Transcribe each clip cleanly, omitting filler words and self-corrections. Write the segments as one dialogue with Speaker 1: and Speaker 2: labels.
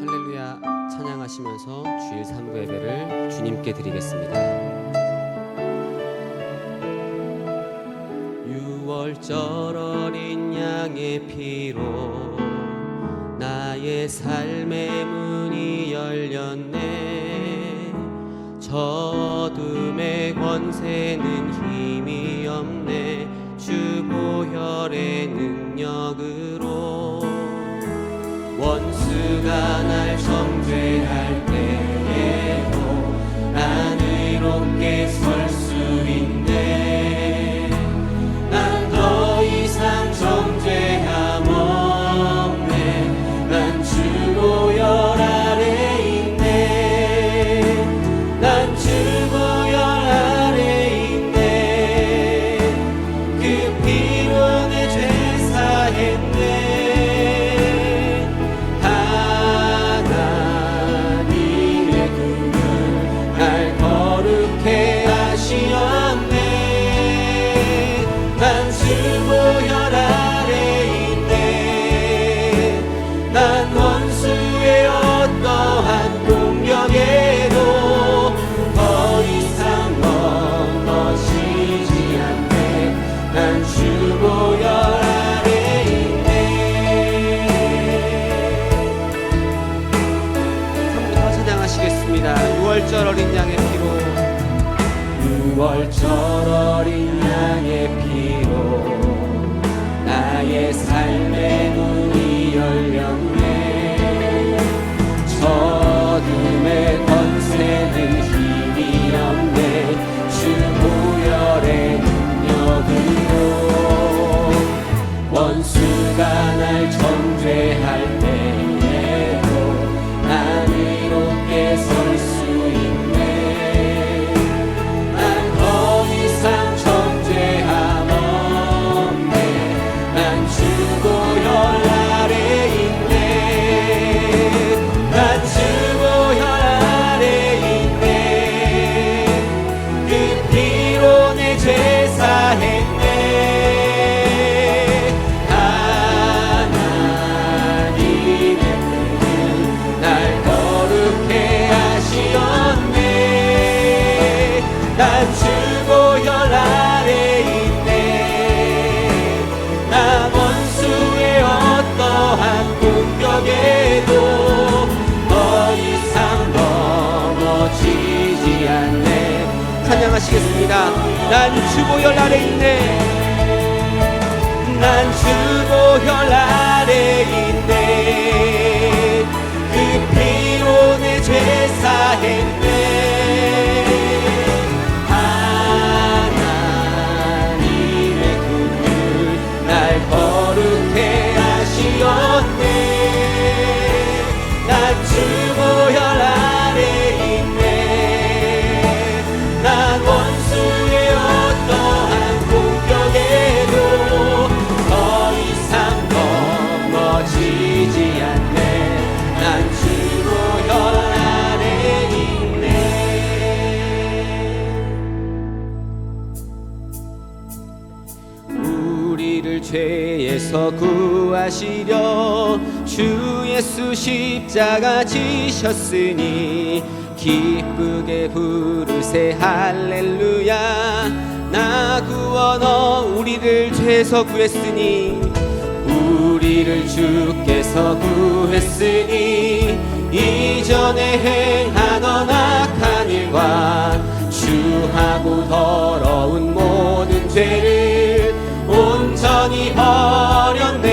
Speaker 1: 할렐루야 찬양하시면서 주일 3부 예배를 주님께 드리겠습니다. 6월절 어린 양의 피로 나의 삶의 문이 열렸네. 저 어둠의 권세는 힘이 없네. 주 보혈의 능력으로 원수가 날 정죄할 때에도 난 의롭게 설 수 있네. 난 더 이상 정죄함 없네. 난 주 보혈 아래 있네. 난 주 보혈 아래 있네. 그 피로 내 죄 사했네. 유월절 어린 양의 피로 6월절 어린 양의 피로 나의 삶의 문이 열렸네. 저 어둠의 권세는 힘이 없네. 주 보혈의 능력으로 원수가 날 정죄할 때에도 난 의롭게 설 수 찬양하시겠습니다. 난 주 보혈 아래 있네. 난 주 보혈 아래 있네. 그 피로 내 죄 사했네. 하나님의 긍휼 날 거룩해 하시었네. 난 주 보혈 아래 있네. 난 원수의 어떠한 공격에도 더 이상 넘어지지 않네. 난 주 보혈 아래 있네. 우리를 죄에서 구하시려 주 예수 십자가 지셨으니 기쁘게 부르세 할렐루야. 나 구원어 우리를 죄에서 구했으니 우리를 주께서 구했으니 이전에 행하던 악한 일과 추하고 더러운 모든 죄를 온전히 버렸네.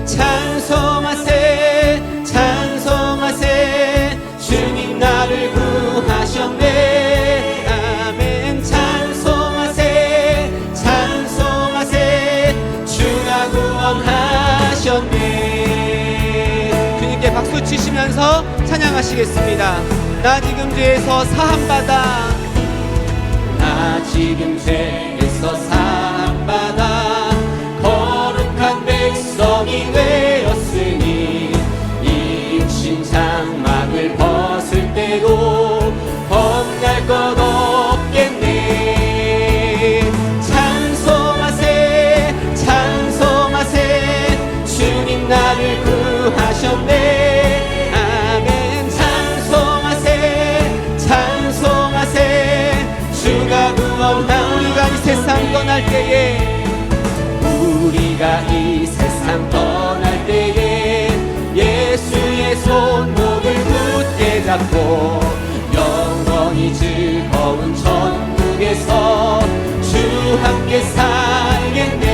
Speaker 1: 찬송하세 찬송하세 주님 나를 구하셨네. 아멘. 찬송하세 찬송하세 주가 구원하셨네. 주님께 박수 치시면서 찬양하시겠습니다. 나 지금 죄에서 사함받아. 나 지금 죄에서 사함받아 거룩한 백성이 되었으니 이 육신 장막을 벗을 때도 겁날 것 없겠네. 찬송하세 찬송하세 주님 나를 구하 구하셨네. 아멘. 찬송하세 찬송하세. 주가 구원한 우리가 이 세상 떠날 때에, 우리가 이 세상 떠날 때에 예수의 손목을 굳게 잡고 영원히 즐거운 천국에서 주 함께 살겠네.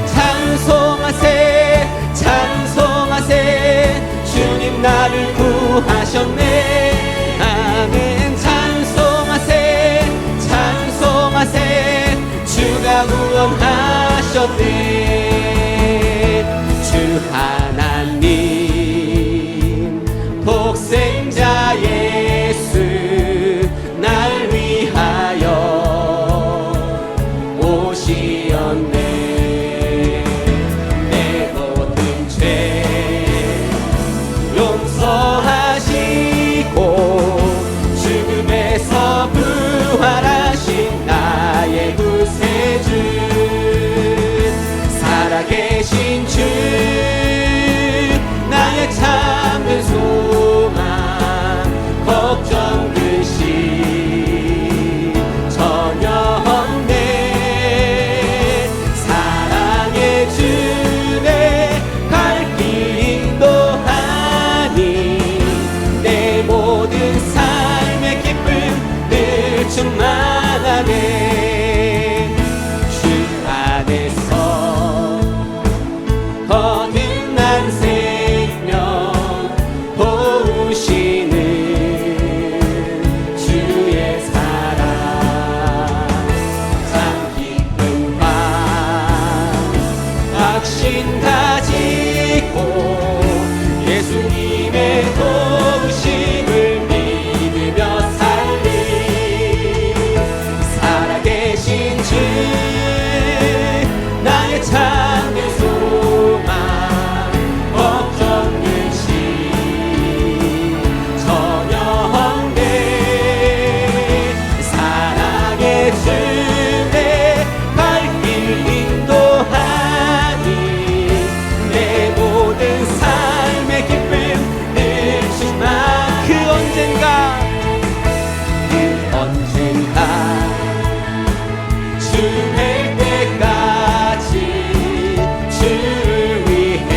Speaker 1: 찬송하세 찬송하세. 주님 나를 구하셨네. 아멘. 찬송하세 찬송하세. 주가 구원하셨네. 주 하나님 독생자 예수 날 위하여 오시었네. 내 모든 죄 용서하시고 죽음에서 부활하신 나의 구세주, 살아계신 주 나의 참된 소망, 걱정 근심 전혀 없네. 사랑의 주내 갈 길 인도하니 내 모든 삶의 기쁨 늘 충만하네. 주 안에서 거듭난 생명 보우시는 주의 사랑, 참 기쁜 맘 확신 가지고 예수님의 도우심을 믿으며 살리. 살아계신 주 나의 참된 소망, 걱정 근심 전혀 없네. 사랑의 주 내 갈 길 인도하니 내 모든 삶의 기쁨 늘 충만. 그 언젠가 주 뵐 때까지 주를 위해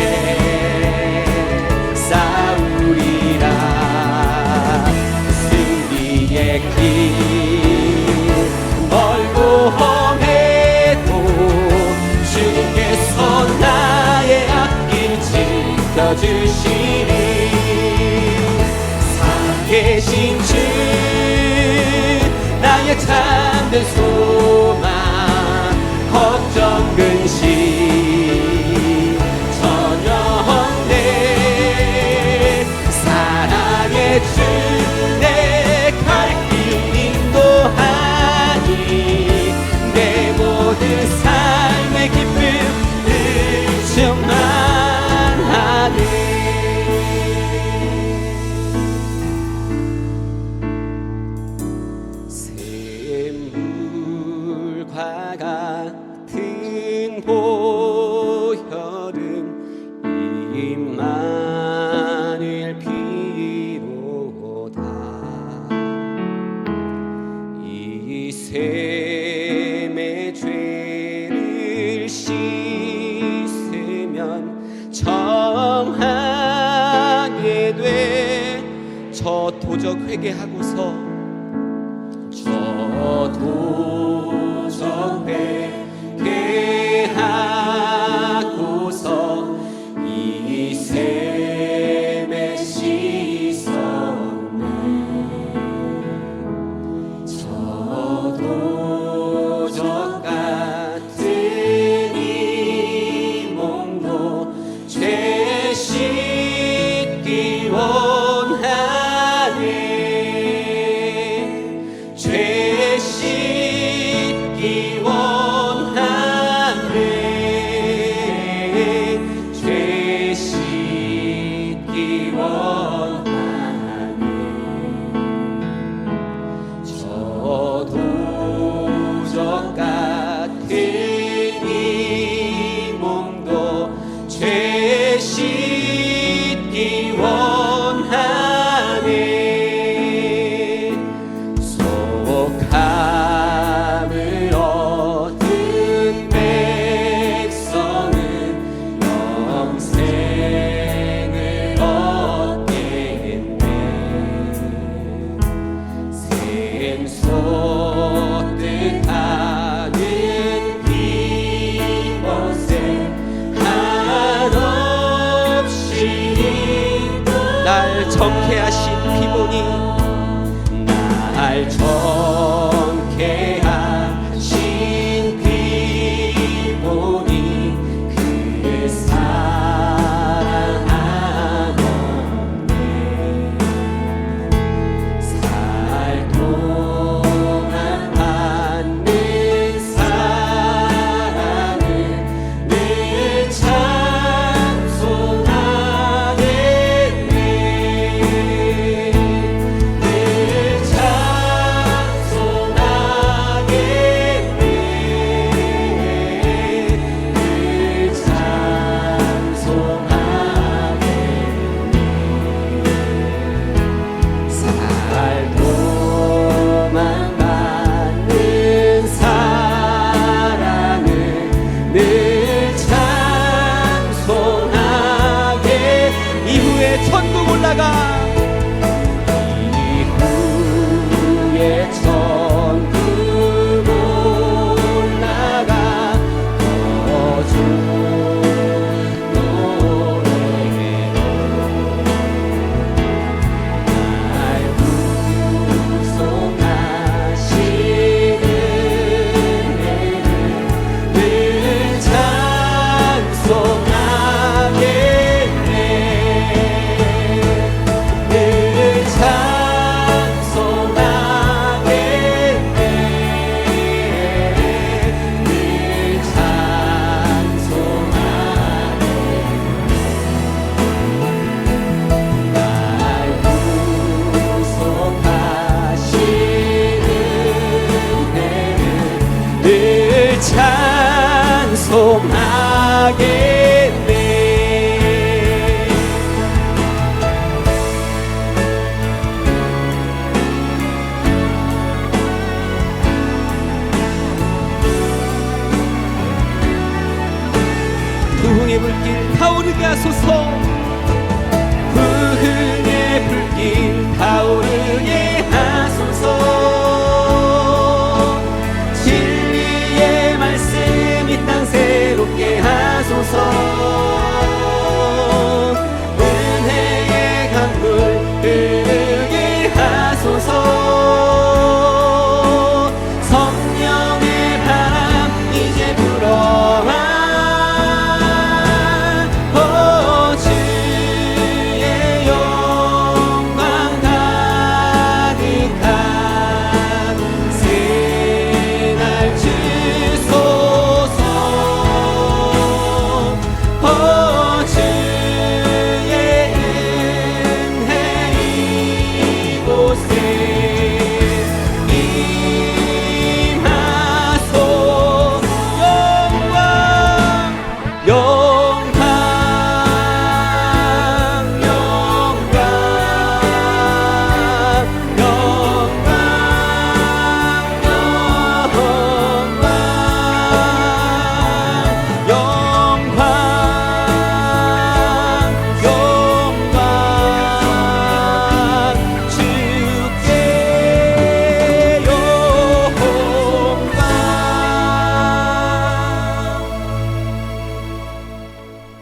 Speaker 1: 싸우리라. 승리의 길 멀고 험해도 주님께서 나의 앞길 지켜주시리. 살아계신 주 나의 참된 소망, 걱정 근심 전혀 없네. 사랑의 주 내 갈 길 인도하니 내 모든 삶의 기쁨 늘 충만하네. 샘물과 같은 보혈은 임마누엘 피로다. 이 샘의 죄를 씻으면 정하게 돼. 저 도적 회개하고서 도적 회개하고서 이 샘에 씻었네. 저 도적 같은 이 몸도 죄 씻기 원하네. 죄 씻기 원하네. 죄 씻기 내 씻기 원하네. 속함을 얻은 백성은 영생을 얻겠네. 샘솟듯 하는 이곳에 한없이 날 정케하신 피보니, 날 정케하신 피보니 그 사랑 한없네. 살 동안 받는 사랑은 늘 찬송하겠네. 늘 찬송하겠네. 늘 찬송하겠네. 살 동안 받는 사랑은 늘 찬송하게. 이후에 천국 올라가, 이후에 천국 올라가 더 좋은 노래로 날 구속하시는 은혜를 늘 찬송하겠네. 늘 찬송하겠네. 늘 찬송하겠네. 날 구속하시는 은혜를 늘 찬송하겠네. 부흥의 불길 타오르게 하소서. 부흥의 불길 타오르게 하소서. 진리의 말씀 이 땅 새롭게 하소서. 은혜의 강물 흐르게 하소서. 성령의 바람 이제 불어와. 주의 영광 가득한 새날 주소서. 주의 은혜 이곳에 임하소. 영광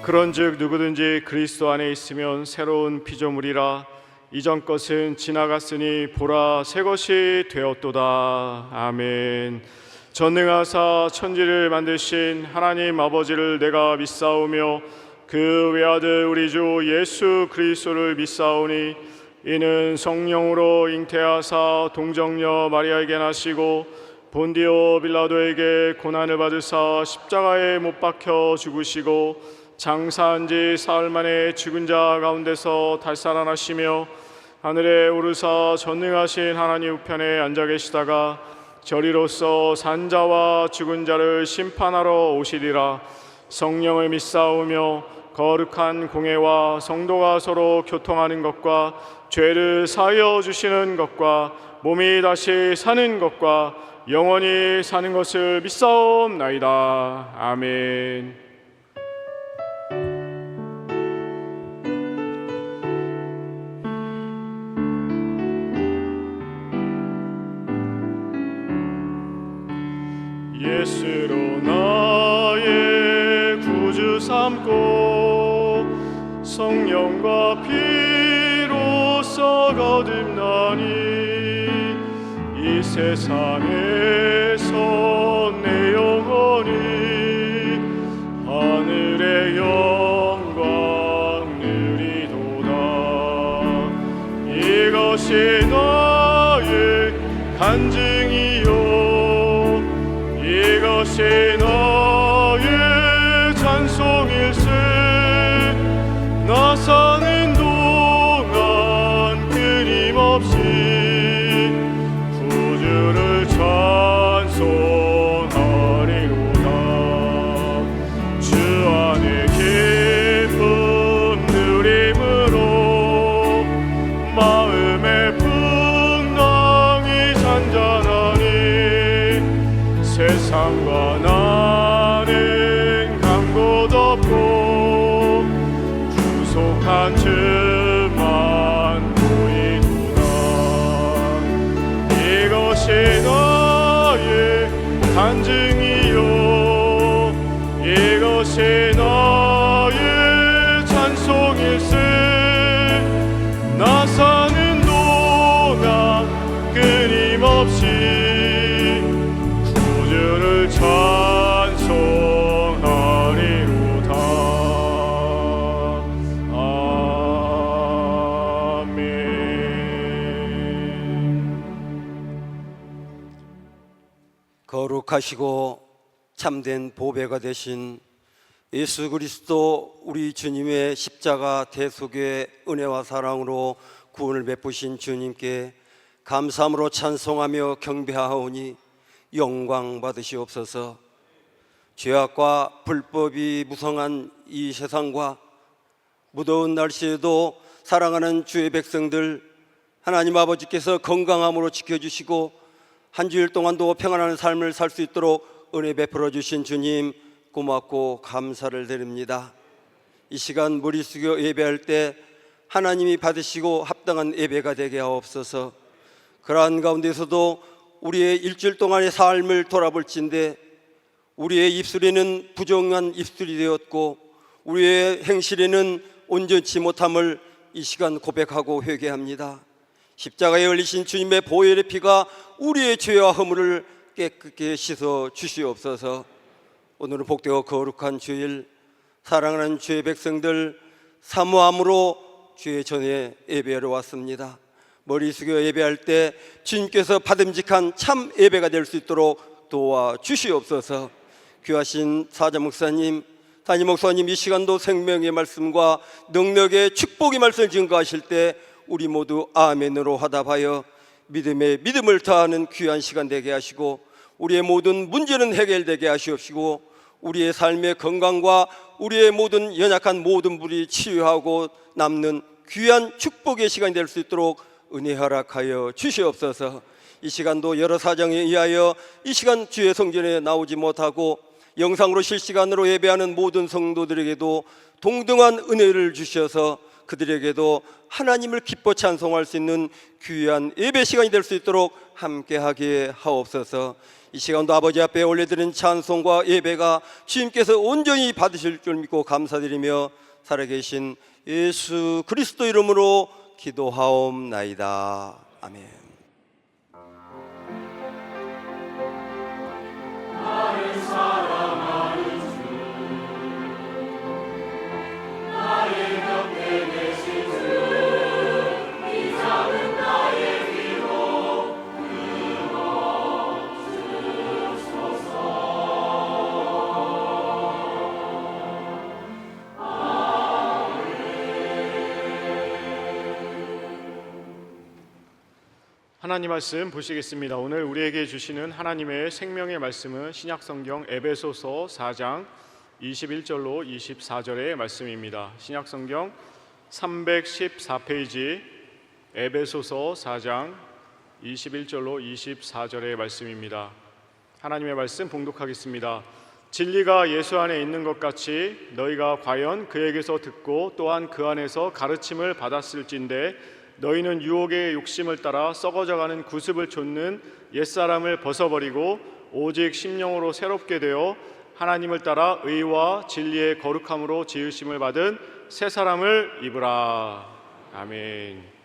Speaker 2: 그런즉 누구든지 그리스도 안에 있으면 새로운 피조물이라. 이전 것은 지나갔으니 보라 새 것이 되었도다. 아멘. 전능하사 천지를 만드신 하나님 아버지를 내가 믿사오며 그 외아들 우리 주 예수 그리스도를 믿사오니 이는 성령으로 잉태하사 동정녀 마리아에게 나시고 본디오 빌라도에게 고난을 받으사 십자가에 못 박혀 죽으시고 장사한 지 사흘 만에 죽은 자 가운데서 달살아나시며 하늘에 오르사 전능하신 하나님 우편에 앉아 계시다가 저리로서 산자와 죽은 자를 심판하러 오시리라. 성령을 믿사오며 거룩한 공예와 성도가 서로 교통하는 것과 죄를 사하여 주시는 것과 몸이 다시 사는 것과 영원히 사는 것을 믿사옵나이다. 아멘. 예수로 나의 구주 삼고 성령과 피로써 거듭나니 이 세상에서 내 영혼이 하늘의 영광 누리도다. 이것이 나의 간증이요 이것이 나의 찬송일세. 나 사는 동안 끊임없이 구주를 찬송하리로다. 주 안에 기쁨 누림으로 마음의 풍랑이 잔잔하니 세상과 나는 감고 덮고 구속한 주만 보이구나. 이것이 나의 간증이요 이것이 나의 찬송일세. 나 사는 동안 끊임없이 주를 찬송하리로다. 아멘.
Speaker 3: 거룩하시고 참된 보배가 되신 예수 그리스도 우리 주님의 십자가 대속의 은혜와 사랑으로 구원을 베푸신 주님께 감사함으로 찬송하며 경배하오니 영광 받으시옵소서. 죄악과 불법이 무성한 이 세상과 무더운 날씨에도 사랑하는 주의 백성들 하나님 아버지께서 건강함으로 지켜주시고 한 주일 동안도 평안한 삶을 살 수 있도록 은혜 베풀어 주신 주님 고맙고 감사를 드립니다. 이 시간 머리 숙여 예배할 때 하나님이 받으시고 합당한 예배가 되게 하옵소서. 그러한 가운데서도 우리의 일주일 동안의 삶을 돌아볼진데 우리의 입술에는 부정한 입술이 되었고 우리의 행실에는 온전치 못함을 이 시간 고백하고 회개합니다. 십자가에 흘리신 주님의 보혈의 피가 우리의 죄와 허물을 깨끗게 씻어 주시옵소서. 오늘은 복되고 거룩한 주일 사랑하는 주의 백성들 사모함으로 주의 전에 예배하러 왔습니다. 머리 숙여 예배할 때 주님께서 받음직한 참 예배가 될 수 있도록 도와주시옵소서. 귀하신 사자 목사님, 담임 목사님 이 시간도 생명의 말씀과 능력의 축복의 말씀을 증거하실 때 우리 모두 아멘으로 화답하여 믿음을 다하는 귀한 시간 되게 하시고 우리의 모든 문제는 해결되게 하시옵시고 우리의 삶의 건강과 우리의 모든 연약한 모든 불이 치유하고 남는 귀한 축복의 시간이 될 수 있도록 은혜 허락하여 주시옵소서. 이 시간도 여러 사정에 의하여 이 시간 주의 성전에 나오지 못하고 영상으로 실시간으로 예배하는 모든 성도들에게도 동등한 은혜를 주셔서 그들에게도 하나님을 기뻐 찬송할 수 있는 귀한 예배 시간이 될 수 있도록 함께하게 하옵소서. 이 시간도 아버지 앞에 올려드린 찬송과 예배가 주님께서 온전히 받으실 줄 믿고 감사드리며 살아계신 예수 그리스도 이름으로 기도하옵나이다. 아멘.
Speaker 2: 나를 사랑하는 주 나의 곁에 계신 주 이 작은 나의 기도 들어주소서. 하나님 말씀 보시겠습니다. 오늘 우리에게 주시는 하나님의 생명의 말씀은 신약성경 에베소서 4장 21절로 24절의 말씀입니다. 신약성경 314페이지 에베소서 4장 21절로 24절의 말씀입니다. 하나님의 말씀 봉독하겠습니다. 진리가 예수 안에 있는 것 같이 너희가 과연 그에게서 듣고 또한 그 안에서 가르침을 받았을진데 너희는 유혹의 욕심을 따라 썩어져가는 구습을 좇는 옛사람을 벗어버리고 오직 심령으로 새롭게 되어 하나님을 따라 의와 진리의 거룩함으로 지으심을 받은 새 사람을 입으라. 아멘.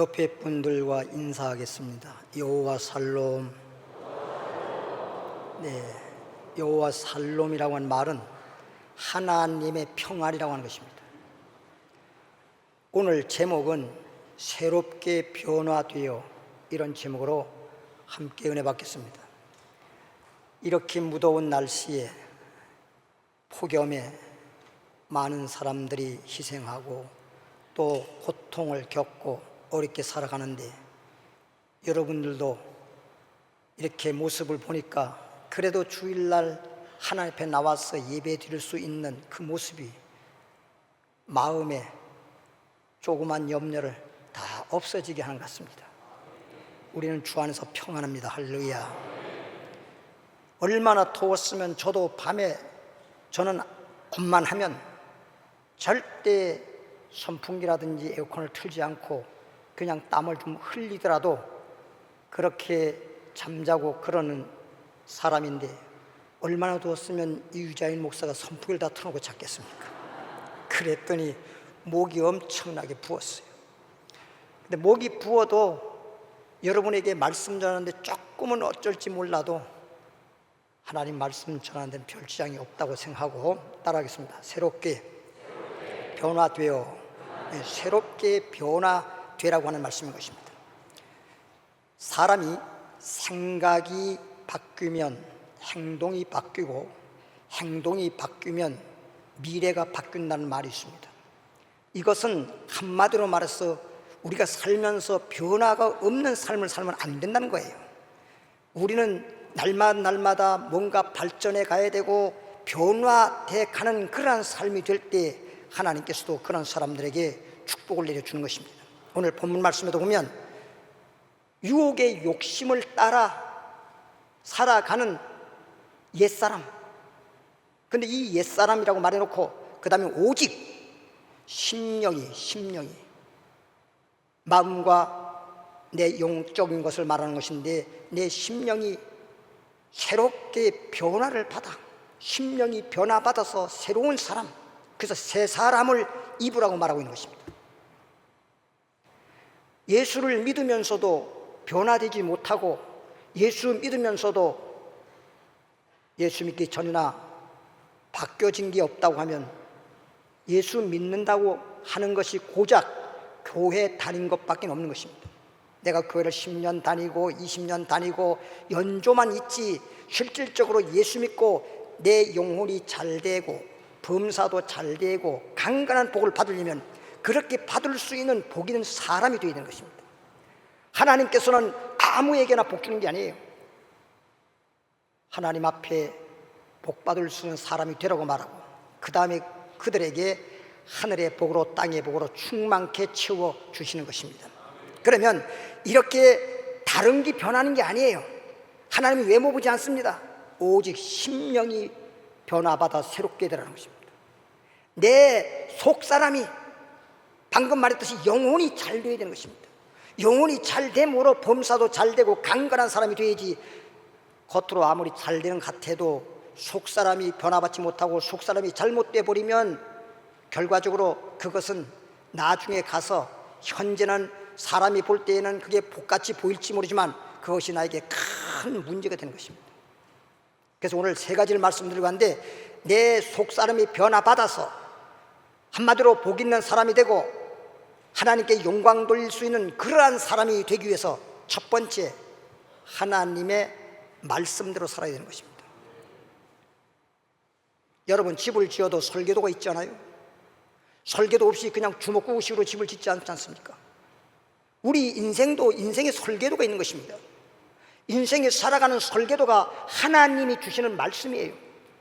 Speaker 4: 옆에 분들과 인사하겠습니다. 여호와 살롬. 여호와 살롬이라고 하는 말은 하나님의 평안이라고 하는 것입니다. 오늘 제목은 새롭게 변화되어, 이런 제목으로 함께 은혜 받겠습니다. 이렇게 무더운 날씨에 폭염에 많은 사람들이 희생하고 또 고통을 겪고 어렵게 살아가는데, 여러분들도 이렇게 모습을 보니까 그래도 주일날 하나님 앞에 나와서 예배 드릴 수 있는 그 모습이 마음에 조그만 염려를 다 없어지게 하는 것 같습니다. 우리는 주 안에서 평안합니다. 할렐루야. 얼마나 더웠으면 저도 밤에, 저는 업만 하면 절대 선풍기라든지 에어컨을 틀지 않고 그냥 땀을 좀 흘리더라도 그렇게 잠자고 그러는 사람인데, 얼마나 더웠으면 이 유자인 목사가 선풍기를 다 틀어놓고 잤겠습니까? 그랬더니 목이 엄청나게 부었어요. 근데 목이 부어도 여러분에게 말씀 전하는데 조금은 어쩔지 몰라도 하나님 말씀 전하는 데는 별 지장이 없다고 생각하고 따라하겠습니다. 새롭게 변화되어, 새롭게 변화되라고 하는 말씀인 것입니다. 사람이 생각이 바뀌면 행동이 바뀌고, 행동이 바뀌면 미래가 바뀐다는 말이 있습니다. 이것은 한마디로 말해서 우리가 살면서 변화가 없는 삶을 살면 안 된다는 거예요. 우리는 날마다 뭔가 발전해 가야 되고 변화돼 가는 그러한 삶이 될 때 하나님께서도 그런 사람들에게 축복을 내려주는 것입니다. 오늘 본문 말씀에도 보면 유혹의 욕심을 따라 살아가는 옛사람, 근데 이 옛사람이라고 말해놓고 그 다음에 오직 심령이 마음과 내 영적인 것을 말하는 것인데, 내 심령이 새롭게 변화를 받아, 심령이 변화받아서 새로운 사람, 그래서 새 사람을 입으라고 말하고 있는 것입니다. 예수를 믿으면서도 변화되지 못하고, 예수 믿으면서도 예수 믿기 전이나 바뀌어진 게 없다고 하면 예수 믿는다고 하는 것이 고작 교회 다닌 것밖에 없는 것입니다. 내가 교회를 10년 다니고 20년 다니고 연조만 있지 실질적으로 예수 믿고 내 영혼이 잘 되고 범사도 잘 되고 강건한 복을 받으려면 그렇게 받을 수 있는 복 있는 사람이 되어야 되는 것입니다. 하나님께서는 아무에게나 복 주는 게 아니에요. 하나님 앞에 복 받을 수 있는 사람이 되라고 말하고, 그 다음에 그들에게 하늘의 복으로 땅의 복으로 충만케 채워 주시는 것입니다. 그러면 이렇게 다른 게 변하는 게 아니에요. 하나님이 외모 보지 않습니다. 오직 심령이 변화받아 새롭게 되라는 것입니다. 내 속사람이, 방금 말했듯이 영혼이 잘 되어야 되는 것입니다. 영혼이 잘 됨으로 범사도 잘 되고 강건한 사람이 되어야지, 겉으로 아무리 잘 되는 것 같아도 속사람이 변화받지 못하고 속사람이 잘못돼 버리면 결과적으로 그것은 나중에 가서, 현재는 사람이 볼 때에는 그게 복같이 보일지 모르지만 그것이 나에게 큰 문제가 되는 것입니다. 그래서 오늘 세 가지를 말씀드리고 하는데, 내 속사람이 변화받아서 한마디로 복 있는 사람이 되고 하나님께 영광 돌릴 수 있는 그러한 사람이 되기 위해서 첫 번째, 하나님의 말씀대로 살아야 되는 것입니다. 여러분, 집을 지어도 설계도가 있잖아요. 설계도 없이 그냥 주먹구구식으로 집을 짓지 않지 않습니까? 우리 인생도 인생의 설계도가 있는 것입니다. 인생에 살아가는 설계도가 하나님이 주시는 말씀이에요.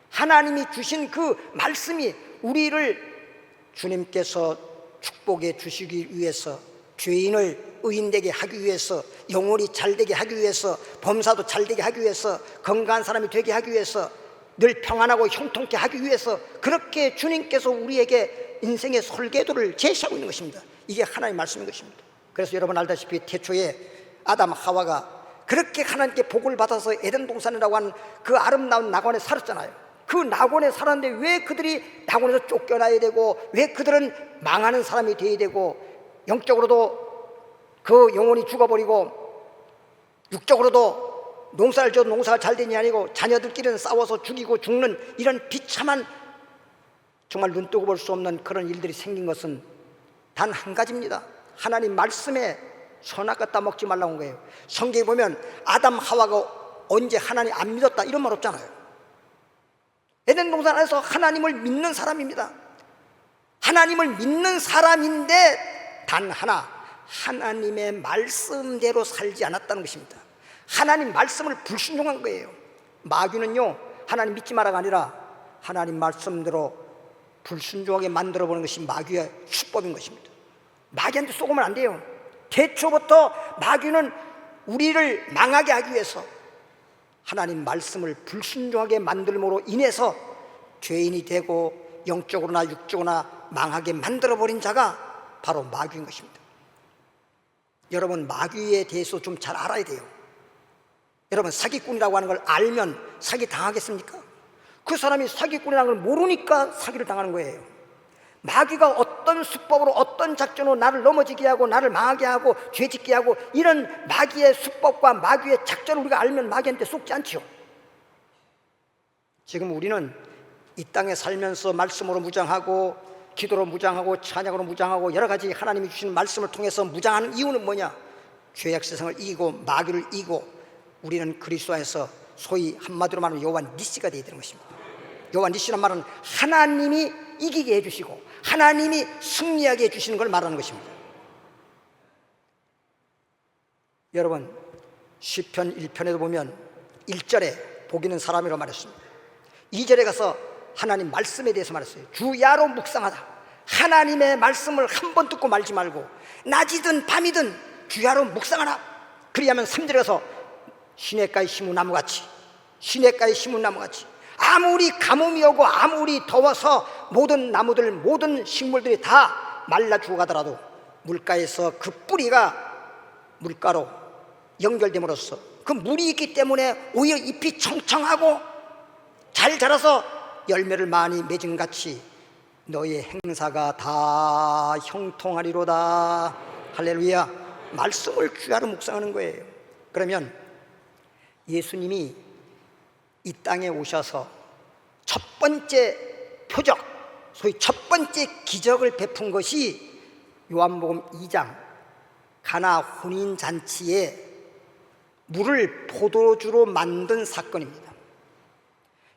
Speaker 4: 하나님이 주신 그 말씀이 우리를 주님께서 축복해 주시기 위해서, 죄인을 의인되게 하기 위해서, 영혼이 잘되게 하기 위해서, 범사도 잘되게 하기 위해서, 건강한 사람이 되게 하기 위해서, 늘 평안하고 형통케 하기 위해서 그렇게 주님께서 우리에게 인생의 설계도를 제시하고 있는 것입니다. 이게 하나님의 말씀인 것입니다. 그래서 여러분 알다시피 태초에 아담 하와가 그렇게 하나님께 복을 받아서 에덴 동산이라고 하는 그 아름다운 낙원에 살았잖아요. 그 낙원에 살았는데 왜 그들이 낙원에서 쫓겨나야 되고, 왜 그들은 망하는 사람이 되어야 되고, 영적으로도 그 영혼이 죽어버리고 육적으로도 농사를 져도 농사가 잘 되니 아니고 자녀들끼리는 싸워서 죽이고 죽는 이런 비참한, 정말 눈뜨고 볼 수 없는 그런 일들이 생긴 것은 단 한 가지입니다. 하나님 말씀에 선악 따먹지 말라고 한 거예요. 성경에 보면 아담 하와가 언제 하나님 안 믿었다 이런 말 없잖아요. 에덴 동산 안에서 하나님을 믿는 사람입니다. 하나님을 믿는 사람인데 단 하나, 하나님의 말씀대로 살지 않았다는 것입니다. 하나님 말씀을 불순종한 거예요. 마귀는요, 하나님 믿지 마라가 아니라 하나님 말씀대로 불순종하게 만들어보는 것이 마귀의 수법인 것입니다. 마귀한테 속으면 안 돼요. 태초부터 마귀는 우리를 망하게 하기 위해서 하나님 말씀을 불순종하게 만들므로 인해서 죄인이 되고 영적으로나 육적으로나 망하게 만들어버린 자가 바로 마귀인 것입니다. 여러분, 마귀에 대해서 좀 잘 알아야 돼요. 여러분, 사기꾼이라고 하는 걸 알면 사기 당하겠습니까? 그 사람이 사기꾼이라는 걸 모르니까 사기를 당하는 거예요. 마귀가 어떤 수법으로 어떤 작전으로 나를 넘어지게 하고 나를 망하게 하고 죄짓게 하고 이런 마귀의 수법과 마귀의 작전을 우리가 알면 마귀한테 속지 않지요. 지금 우리는 이 땅에 살면서 말씀으로 무장하고 기도로 무장하고 찬양으로 무장하고 여러 가지 하나님이 주시는 말씀을 통해서 무장하는 이유는 뭐냐? 죄악 세상을 이기고 마귀를 이기고 우리는 그리스도 안에서 소위 한마디로 말하면 여호와 니시가 되어야 되는 것입니다. 여호와 니시란 말은 하나님이 이기게 해주시고 하나님이 승리하게 해주시는 걸 말하는 것입니다. 여러분, 시편 1편에도 보면 1절에 복 있는 사람이라고 말했습니다. 2절에 가서 하나님 말씀에 대해서 말했어요. 주야로 묵상하다. 하나님의 말씀을 한 번 듣고 말지 말고 낮이든 밤이든 주야로 묵상하라. 그리하면 3절에 가서 시냇가에 심은 나무같이, 시냇가에 심은 나무같이 아무리 가뭄이 오고 아무리 더워서 모든 나무들 모든 식물들이 다 말라 죽어가더라도 물가에서 그 뿌리가 물가로 연결됨으로써 그 물이 있기 때문에 오히려 잎이 청청하고 잘 자라서 열매를 많이 맺은 같이 너의 행사가 다 형통하리로다. 할렐루야. 말씀을 주야로 묵상하는 거예요. 그러면 예수님이 이 땅에 오셔서 첫 번째 표적, 소위 첫 번째 기적을 베푼 것이 요한복음 2장 가나 혼인잔치에 물을 포도주로 만든 사건입니다.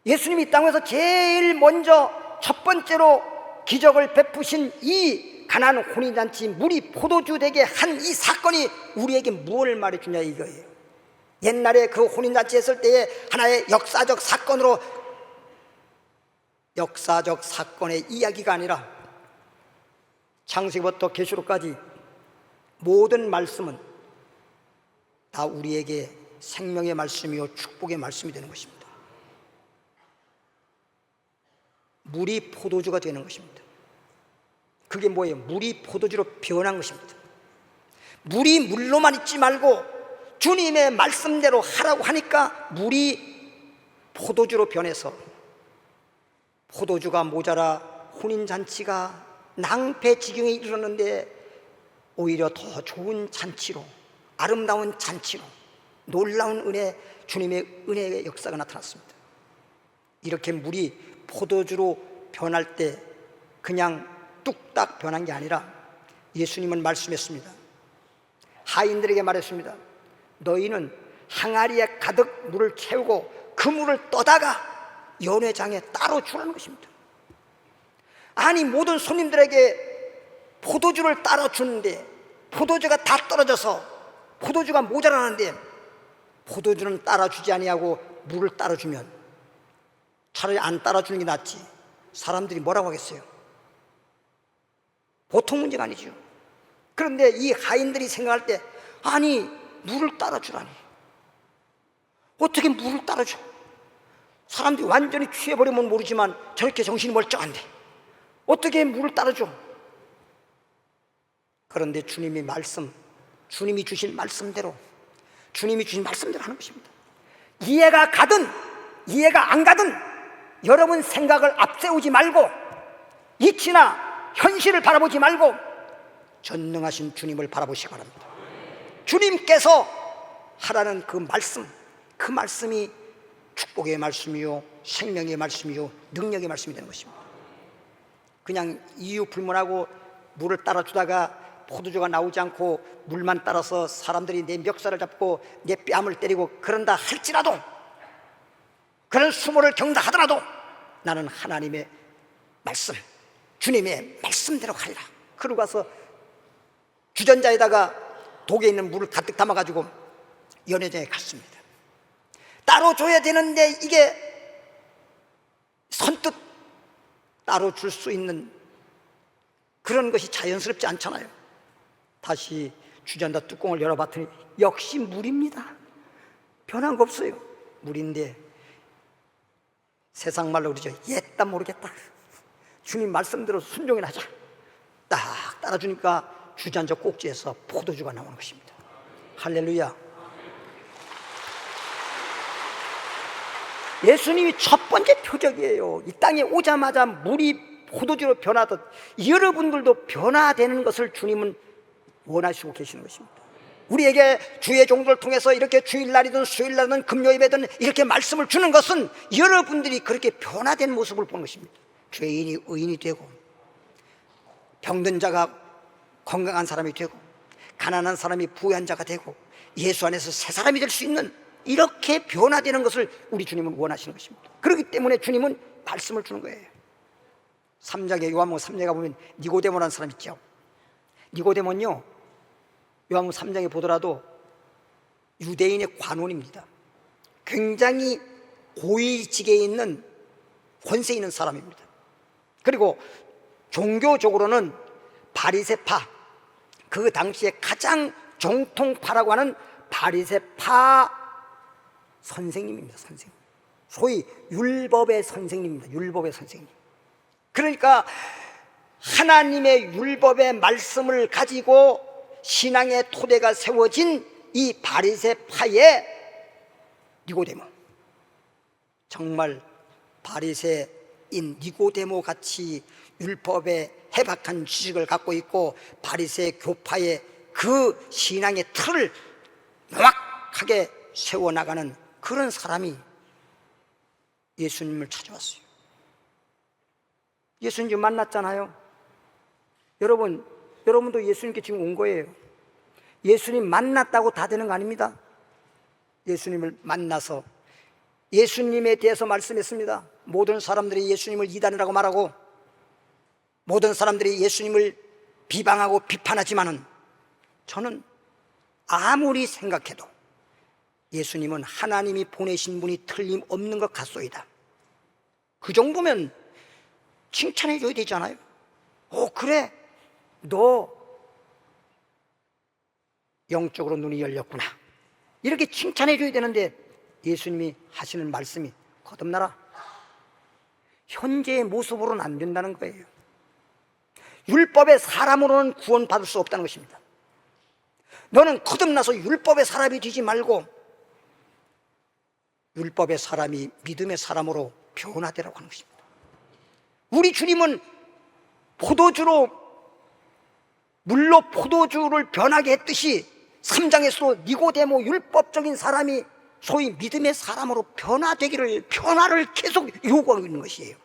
Speaker 4: 예수님이 이 땅에서 제일 먼저 첫 번째로 기적을 베푸신 이 가나안 혼인잔치 물이 포도주 되게 한 이 사건이 우리에게 무엇을 말해주냐 이거예요. 옛날에 그 혼인잔치 했을 때의 하나의 역사적 사건으로 역사적 사건의 이야기가 아니라 창세기부터 계시록까지 모든 말씀은 다 우리에게 생명의 말씀이요 축복의 말씀이 되는 것입니다. 물이 포도주가 되는 것입니다. 그게 뭐예요? 물이 포도주로 변한 것입니다. 물이 물로만 있지 말고 주님의 말씀대로 하라고 하니까 물이 포도주로 변해서 포도주가 모자라 혼인잔치가 낭패 지경에 이르렀는데 오히려 더 좋은 잔치로, 아름다운 잔치로, 놀라운 은혜, 주님의 은혜의 역사가 나타났습니다. 이렇게 물이 포도주로 변할 때 그냥 뚝딱 변한 게 아니라 예수님은 말씀했습니다. 하인들에게 말했습니다. 너희는 항아리에 가득 물을 채우고 그 물을 떠다가 연회장에 따로 주라는 것입니다. 아니, 모든 손님들에게 포도주를 따로 주는데 포도주가 다 떨어져서 포도주가 모자라는데 포도주는 따라주지 아니하고 물을 따라주면 차라리 안 따라주는 게 낫지. 사람들이 뭐라고 하겠어요? 보통 문제가 아니죠. 그런데 이 하인들이 생각할 때 아니, 물을 따라주라니. 어떻게 물을 따라줘? 사람들이 완전히 취해버리면 모르지만 저렇게 정신이 멀쩡한데 어떻게 물을 따라줘? 그런데 주님의 말씀, 주님이 주신 말씀대로, 주님이 주신 말씀대로 하는 것입니다. 이해가 가든 이해가 안 가든 여러분 생각을 앞세우지 말고 이치나 현실을 바라보지 말고 전능하신 주님을 바라보시기 바랍니다. 주님께서 하라는 그 말씀, 그 말씀이 축복의 말씀이요 생명의 말씀이요 능력의 말씀이 되는 것입니다. 그냥 이유 불문하고 물을 따라주다가 포도주가 나오지 않고 물만 따라서 사람들이 내 멱살을 잡고 내 뺨을 때리고 그런다 할지라도, 그런 수모를 겪는다 하더라도 나는 하나님의 말씀, 주님의 말씀대로 가리라. 그러고 가서 주전자에다가 독에 있는 물을 가득 담아가지고 연회장에 갔습니다. 따로 줘야 되는데 이게 선뜻 따로 줄 수 있는 그런 것이 자연스럽지 않잖아요. 다시 주전자 뚜껑을 열어봤더니 역시 물입니다. 변한 거 없어요. 물인데 세상 말로 그러죠. 옛다 모르겠다. 주님 말씀대로 순종이나 하자. 딱 따라주니까 주전자 꼭지에서 포도주가 나오는 것입니다. 할렐루야. 예수님이 첫 번째 표적이에요. 이 땅에 오자마자 물이 포도주로 변하듯 여러분들도 변화되는 것을 주님은 원하시고 계시는 것입니다. 우리에게 주의 종들을 통해서 이렇게 주일날이든 수요일날이든 금요일에든 이렇게 말씀을 주는 것은 여러분들이 그렇게 변화된 모습을 보는 것입니다. 죄인이 의인이 되고, 병든 자가 건강한 사람이 되고, 가난한 사람이 부유한 자가 되고, 예수 안에서 새 사람이 될 수 있는, 이렇게 변화되는 것을 우리 주님은 원하시는 것입니다. 그렇기 때문에 주님은 말씀을 주는 거예요. 3장에, 요한복음 3장에 가보면 니고데모라는 사람 있죠. 니고데모는요, 요한복음 3장에 보더라도 유대인의 관원입니다. 굉장히 고위직에 있는 권세 있는 사람입니다. 그리고 종교적으로는 바리새파, 그 당시에 가장 정통파라고 하는 바리새파 선생님입니다. 선생님, 소위 율법의 선생님입니다. 율법의 선생님. 그러니까 하나님의 율법의 말씀을 가지고 신앙의 토대가 세워진 이 바리새파의 니고데모, 정말 바리새인 니고데모 같이 율법의 해박한 지식을 갖고 있고 바리새 교파의 그 신앙의 틀을 명확하게 세워나가는 그런 사람이 예수님을 찾아왔어요. 예수님 만났잖아요. 여러분도 예수님께 지금 온 거예요. 예수님 만났다고 다 되는 거 아닙니다. 예수님을 만나서 예수님에 대해서 말씀했습니다. 모든 사람들이 예수님을 이단이라고 말하고, 모든 사람들이 예수님을 비방하고 비판하지만은 저는 아무리 생각해도 예수님은 하나님이 보내신 분이 틀림없는 것 같소이다. 그 정도면 칭찬해 줘야 되잖아요. 그래, 너 영적으로 눈이 열렸구나, 이렇게 칭찬해 줘야 되는데 예수님이 하시는 말씀이 거듭나라. 현재의 모습으로는 안 된다는 거예요. 율법의 사람으로는 구원받을 수 없다는 것입니다. 너는 거듭나서 율법의 사람이 되지 말고 율법의 사람이 믿음의 사람으로 변화되라고 하는 것입니다. 우리 주님은 물로 포도주를 변하게 했듯이 3장에서도 니고데모 율법적인 사람이 소위 믿음의 사람으로 변화를 계속 요구하고 있는 것이에요.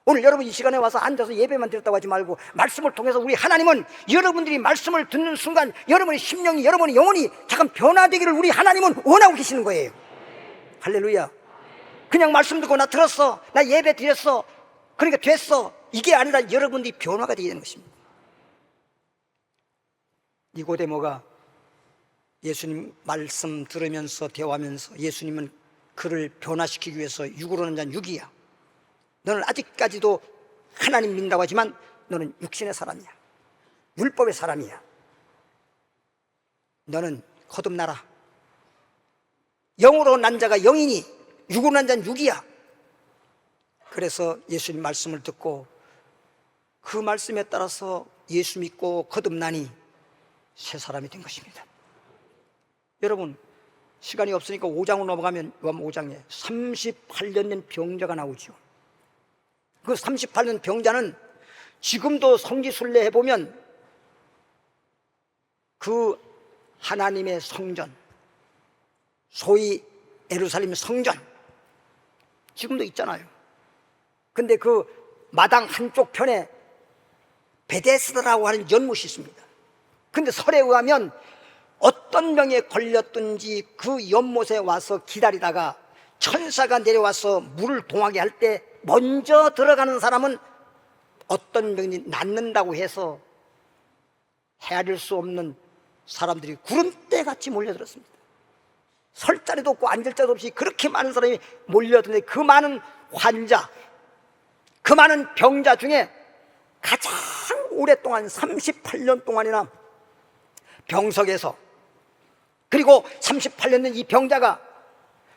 Speaker 4: 오늘 여러분 이 시간에 와서 앉아서 예배만 드렸다고 하지 말고 말씀을 통해서 우리 하나님은 여러분들이 말씀을 듣는 순간 여러분의 심령이, 여러분의 영혼이 잠깐 변화되기를 우리 하나님은 원하고 계시는 거예요. 할렐루야. 그냥 말씀 듣고 나 들었어, 나 예배 드렸어, 그러니까 됐어, 이게 아니라 여러분들이 변화가 되게 되는 것입니다. 니고데모가 예수님 말씀 들으면서 대화하면서 예수님은 그를 변화시키기 위해서 육으로 난 자는 육이야, 너는 아직까지도 하나님 믿는다고 하지만 너는 육신의 사람이야, 율법의 사람이야, 너는 거듭나라. 영으로 난 자가 영이니 육으로 난 자는 육이야. 그래서 예수님 말씀을 듣고 그 말씀에 따라서 예수 믿고 거듭나니 새 사람이 된 것입니다. 여러분, 시간이 없으니까 5장으로 넘어가면 요한복음 5장에 38년 된 병자가 나오죠. 그 38년 병자는 지금도 성지순례 해보면 그 하나님의 성전, 소위 예루살렘 성전 지금도 있잖아요. 근데 그 마당 한쪽 편에 베데스다라고 하는 연못이 있습니다. 근데 설에 의하면 어떤 병에 걸렸든지 그 연못에 와서 기다리다가 천사가 내려와서 물을 동하게 할 때 먼저 들어가는 사람은 어떤 병이 낫는다고 해서 헤아릴 수 없는 사람들이 구름대같이 몰려들었습니다. 설 자리도 없고 앉을 자리도 없이 그렇게 많은 사람이 몰려드는데 그 많은 환자, 그 많은 병자 중에 가장 오랫동안 38년 동안이나 병석에서, 그리고 38년 된 이 병자가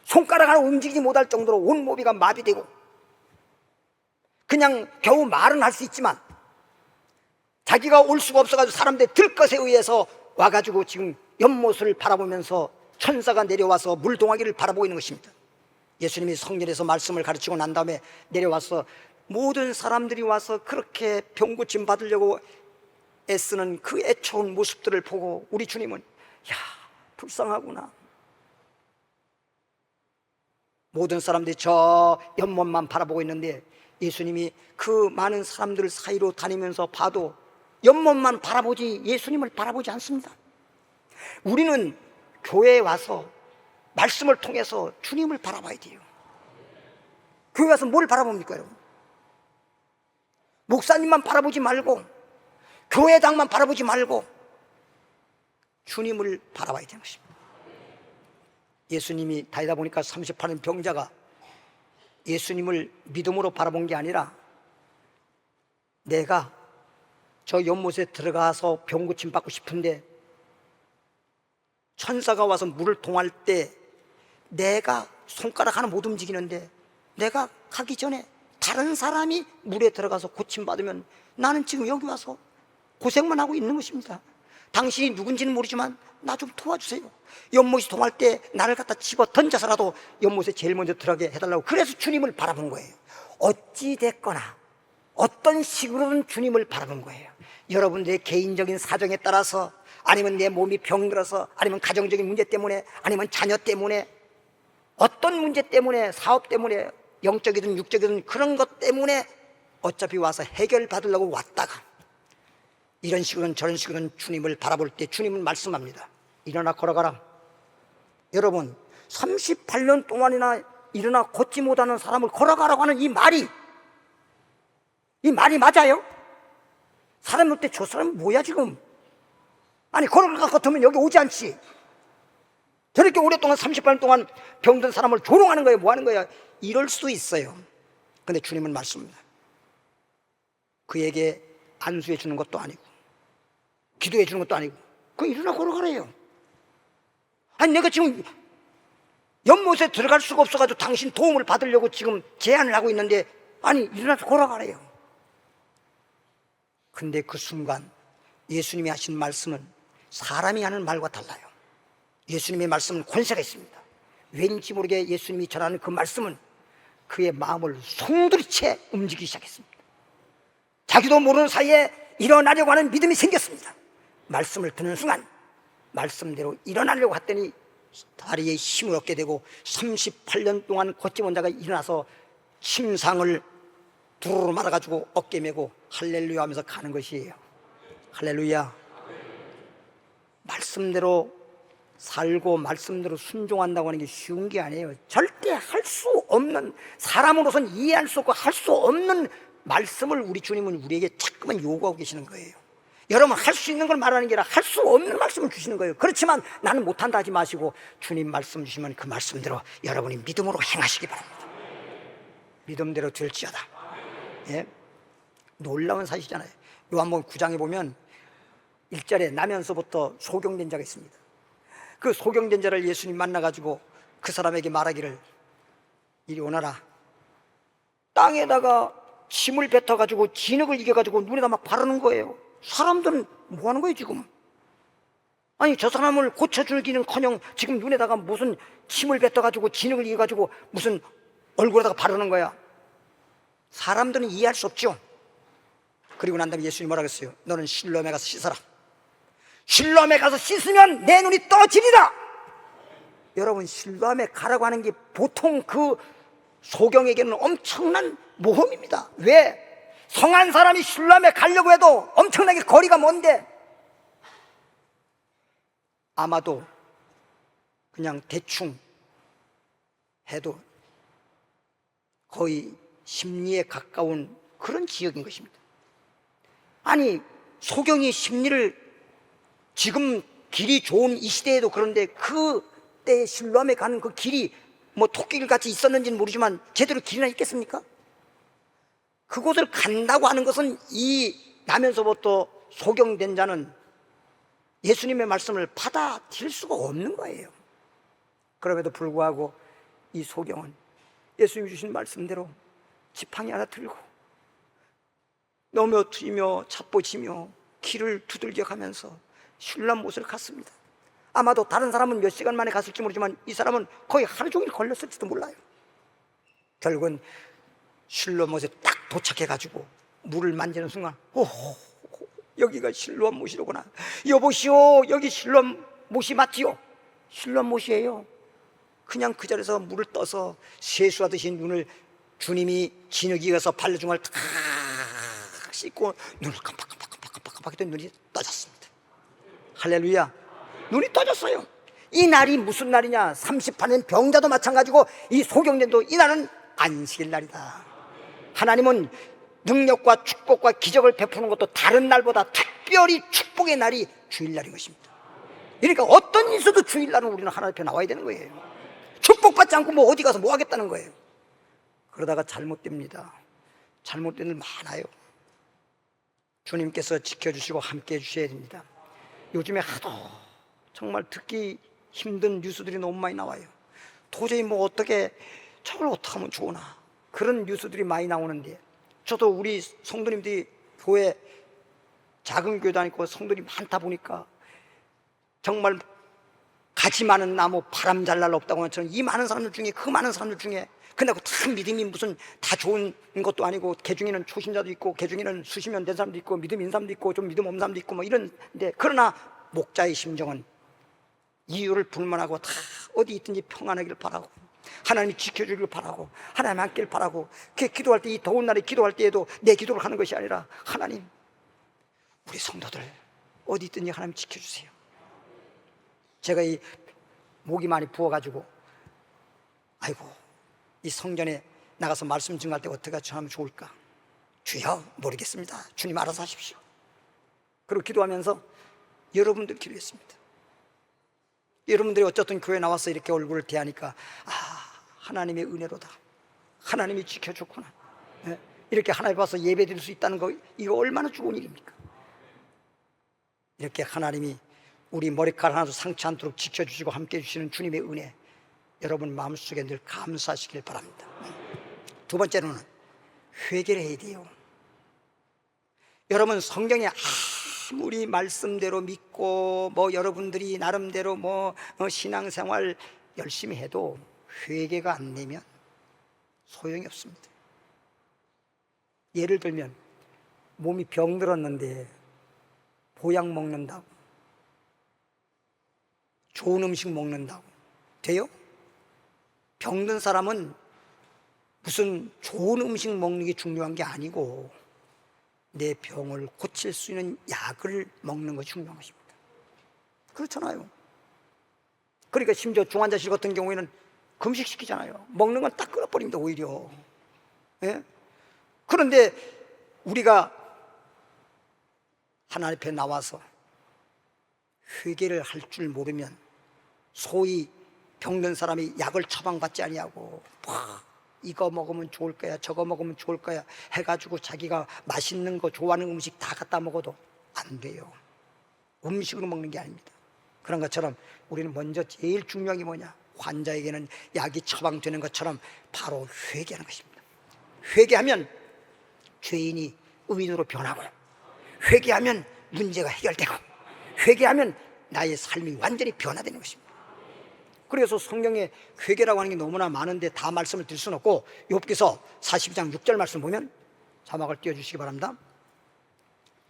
Speaker 4: 손가락 하나 움직이지 못할 정도로 온몸이가 마비되고 그냥 겨우 말은 할 수 있지만 자기가 올 수가 없어가지고 사람들의 들것에 의해서 와가지고 지금 연못을 바라보면서 천사가 내려와서 물동하기를 바라보고 있는 것입니다. 예수님이 성전에서 말씀을 가르치고 난 다음에 내려와서 모든 사람들이 와서 그렇게 병고침 받으려고 애쓰는 그 애처운 모습들을 보고 우리 주님은 야, 불쌍하구나. 모든 사람들이 저 연못만 바라보고 있는데 예수님이 그 많은 사람들 사이로 다니면서 봐도 연못만 바라보지 예수님을 바라보지 않습니다. 우리는 교회에 와서 말씀을 통해서 주님을 바라봐야 돼요. 교회 와서 뭘 바라봅니까, 여러분? 목사님만 바라보지 말고 교회당만 바라보지 말고 주님을 바라봐야 되는 것입니다. 예수님이 다니다 보니까 38년 병자가 예수님을 믿음으로 바라본 게 아니라 내가 저 연못에 들어가서 병고침 받고 싶은데 천사가 와서 물을 동할 때 내가 손가락 하나 못 움직이는데 내가 가기 전에 다른 사람이 물에 들어가서 고침받으면 나는 지금 여기 와서 고생만 하고 있는 것입니다. 당신이 누군지는 모르지만 나 좀 도와주세요. 연못이 동할 때 나를 갖다 집어 던져서라도 연못에 제일 먼저 들어가게 해달라고. 그래서 주님을 바라본 거예요. 어찌 됐거나 어떤 식으로든 주님을 바라본 거예요. 여러분들의 개인적인 사정에 따라서, 아니면 내 몸이 병들어서, 아니면 가정적인 문제 때문에, 아니면 자녀 때문에, 어떤 문제 때문에, 사업 때문에, 영적이든 육적이든 그런 것 때문에 어차피 와서 해결받으려고 왔다가 이런 식으로는 저런 식으로는 주님을 바라볼 때 주님은 말씀합니다. 일어나 걸어가라. 여러분, 38년 동안이나 일어나 걷지 못하는 사람을 걸어가라고 하는 이 말이 맞아요? 사람이 올 때 저 사람은 뭐야 지금? 아니, 걸어갈 것 같으면 여기 오지 않지. 저렇게 오랫동안 38년 동안 병든 사람을 조롱하는 거예요? 뭐 하는 거예요? 이럴 수 있어요. 근데 주님은 말씀합니다. 그에게 안수해 주는 것도 아니고 기도해 주는 것도 아니고 그냥 일어나 걸어가래요. 아니, 내가 지금 연못에 들어갈 수가 없어가지고 당신 도움을 받으려고 지금 제안을 하고 있는데 아니, 일어나서 걸어가래요. 근데 그 순간 예수님이 하신 말씀은 사람이 하는 말과 달라요. 예수님의 말씀은 권세가 있습니다. 왠지 모르게 예수님이 전하는 그 말씀은 그의 마음을 송두리째 움직이기 시작했습니다. 자기도 모르는 사이에 일어나려고 하는 믿음이 생겼습니다. 말씀을 듣는 순간 말씀대로 일어나려고 했더니 다리에 힘을 얻게 되고 38년 동안 걷지 못 자가 일어나서 침상을 두루루 말아가지고 어깨 메고 할렐루야 하면서 가는 것이에요. 할렐루야. 말씀대로 살고 말씀대로 순종한다고 하는 게 쉬운 게 아니에요. 절대 할 수 없는, 사람으로서는 이해할 수 없고 할 수 없는 말씀을 우리 주님은 우리에게 자꾸만 요구하고 계시는 거예요. 여러분, 할 수 있는 걸 말하는 게 아니라 할 수 없는 말씀을 주시는 거예요. 그렇지만 나는 못한다 하지 마시고 주님 말씀 주시면 그 말씀대로 여러분이 믿음으로 행하시기 바랍니다. 믿음대로 될지어다. 예? 놀라운 사실이잖아요. 요한복음 9장에 보면 1절에 나면서부터 소경된 자가 있습니다. 그 소경된 자를 예수님 만나가지고 그 사람에게 말하기를 이리 오너라. 땅에다가 침을 뱉어가지고 진흙을 이겨가지고 눈에다 막 바르는 거예요. 사람들은 뭐 하는 거예요 지금? 아니, 저 사람을 고쳐주기는커녕 지금 눈에다가 무슨 침을 뱉어가지고 진흙을 이겨가지고 무슨 얼굴에다가 바르는 거야. 사람들은 이해할 수 없죠. 그리고 난 다음에 예수님이 뭐라고 했어요? 너는 실로암에 가서 씻어라. 실로암에 가서 씻으면 내 눈이 떠지리라. 여러분, 실로암에 가라고 하는 게 보통 그 소경에게는 엄청난 모험입니다. 왜? 성한 사람이 실로암에 가려고 해도 엄청나게 거리가 먼데 아마도 그냥 대충 해도 거의 심리에 가까운 그런 지역인 것입니다. 아니, 소경이 심리를 지금 길이 좋은 이 시대에도 그런데 그때 실로암에 가는 그 길이 뭐 토끼길 같이 있었는지는 모르지만 제대로 길이나 있겠습니까? 그곳을 간다고 하는 것은 이 나면서부터 소경된 자는 예수님의 말씀을 받아들일 수가 없는 거예요. 그럼에도 불구하고 이 소경은 예수님이 주신 말씀대로 지팡이 하나 들고 너며 튀며 찻보지며 길을 두들겨 가면서 슐람못을 갔습니다. 아마도 다른 사람은 몇 시간 만에 갔을지 모르지만 이 사람은 거의 하루 종일 걸렸을지도 몰라요. 결국은 슐람못에 딱 도착해가지고 물을 만지는 순간 여기가 실로암못이로구나. 여보시오, 여기 실로암못이 맞지요? 실로암못이에요. 그냥 그 자리에서 물을 떠서 세수하듯이 눈을 주님이 진흙이 가서 발레중을 탁 씻고 눈을 깜빡깜빡깜빡깜빡 했더니 눈이 떠졌습니다. 할렐루야. 눈이 떠졌어요. 이 날이 무슨 날이냐? 38년 병자도 마찬가지고 이 소경년도 이 날은 안식일 날이다. 하나님은 능력과 축복과 기적을 베푸는 것도 다른 날보다 특별히 축복의 날이 주일날인 것입니다. 그러니까 어떤 일 있어도 주일날은 우리는 하나님 앞에 나와야 되는 거예요. 축복받지 않고 뭐 어디 가서 뭐 하겠다는 거예요. 그러다가 잘못됩니다. 잘못된 일 많아요. 주님께서 지켜주시고 함께 해주셔야 됩니다. 요즘에 하도 정말 듣기 힘든 뉴스들이 너무 많이 나와요. 도저히 뭐 어떻게 저걸 어떻게 하면 좋으나 그런 뉴스들이 많이 나오는데, 저도 우리 성도님들이 교회 작은 교회 다니고 성도들이 많다 보니까 정말 가지 많은 나무 바람 잘 날 없다고 하는 것처럼 이 많은 사람들 중에 그 많은 사람들 중에 근데 다 믿음이 무슨 다 좋은 것도 아니고 개중에는 초신자도 있고 개중에는 수십 년 된 사람도 있고 믿음 있는 사람도 있고 좀 믿음 없는 사람도 있고 뭐 이런데, 그러나 목자의 심정은 이유를 불문하고 다 어디 있든지 평안하기를 바라고 하나님이 지켜주기를 바라고 하나님 함께를 바라고, 기도할 때 이 더운 날에 기도할 때에도 내 기도를 하는 것이 아니라 하나님 우리 성도들 어디 있든지 하나님 지켜주세요. 제가 이 목이 많이 부어가지고 아이고 이 성전에 나가서 말씀 증거할 때 어떻게 하면 좋을까? 주여 모르겠습니다. 주님 알아서 하십시오. 그리고 기도하면서 여러분들 기도했습니다. 여러분들이 어쨌든 교회 나와서 이렇게 얼굴을 대하니까 하나님의 은혜로다. 하나님이 지켜줬구나. 이렇게 하나님 와서 예배 드릴 수 있다는 거, 이거 얼마나 좋은 일입니까? 이렇게 하나님이 우리 머리카락 하나도 상치 않도록 지켜주시고 함께 해주시는 주님의 은혜, 여러분 마음속에 늘 감사하시길 바랍니다. 두 번째로는 회개를 해야 돼요. 여러분 성경에 아무리 말씀대로 믿고 뭐 여러분들이 나름대로 뭐 신앙생활 열심히 해도 회개가 안 되면 소용이 없습니다. 예를 들면 몸이 병들었는데 보약 먹는다고, 좋은 음식 먹는다고 돼요? 병든 사람은 무슨 좋은 음식 먹는 게 중요한 게 아니고 내 병을 고칠 수 있는 약을 먹는 것이 중요한 것입니다. 그렇잖아요. 그러니까 심지어 중환자실 같은 경우에는 금식시키잖아요. 먹는 건 딱 끊어버립니다 오히려. 예? 그런데 우리가 하나님 앞에 나와서 회개를 할 줄 모르면 소위 병든 사람이 약을 처방받지 아니하고 이거 먹으면 좋을 거야 저거 먹으면 좋을 거야 해가지고 자기가 맛있는 거 좋아하는 음식 다 갖다 먹어도 안 돼요. 음식으로 먹는 게 아닙니다. 그런 것처럼 우리는 먼저 제일 중요한 게 뭐냐, 환자에게는 약이 처방되는 것처럼 바로 회개하는 것입니다. 회개하면 죄인이 의인으로 변하고, 회개하면 문제가 해결되고, 회개하면 나의 삶이 완전히 변화되는 것입니다. 그래서 성경에 회개라고 하는 게 너무나 많은데 다 말씀을 드릴 수는 없고, 욥기서 42장 6절 말씀 보면 자막을 띄워주시기 바랍니다.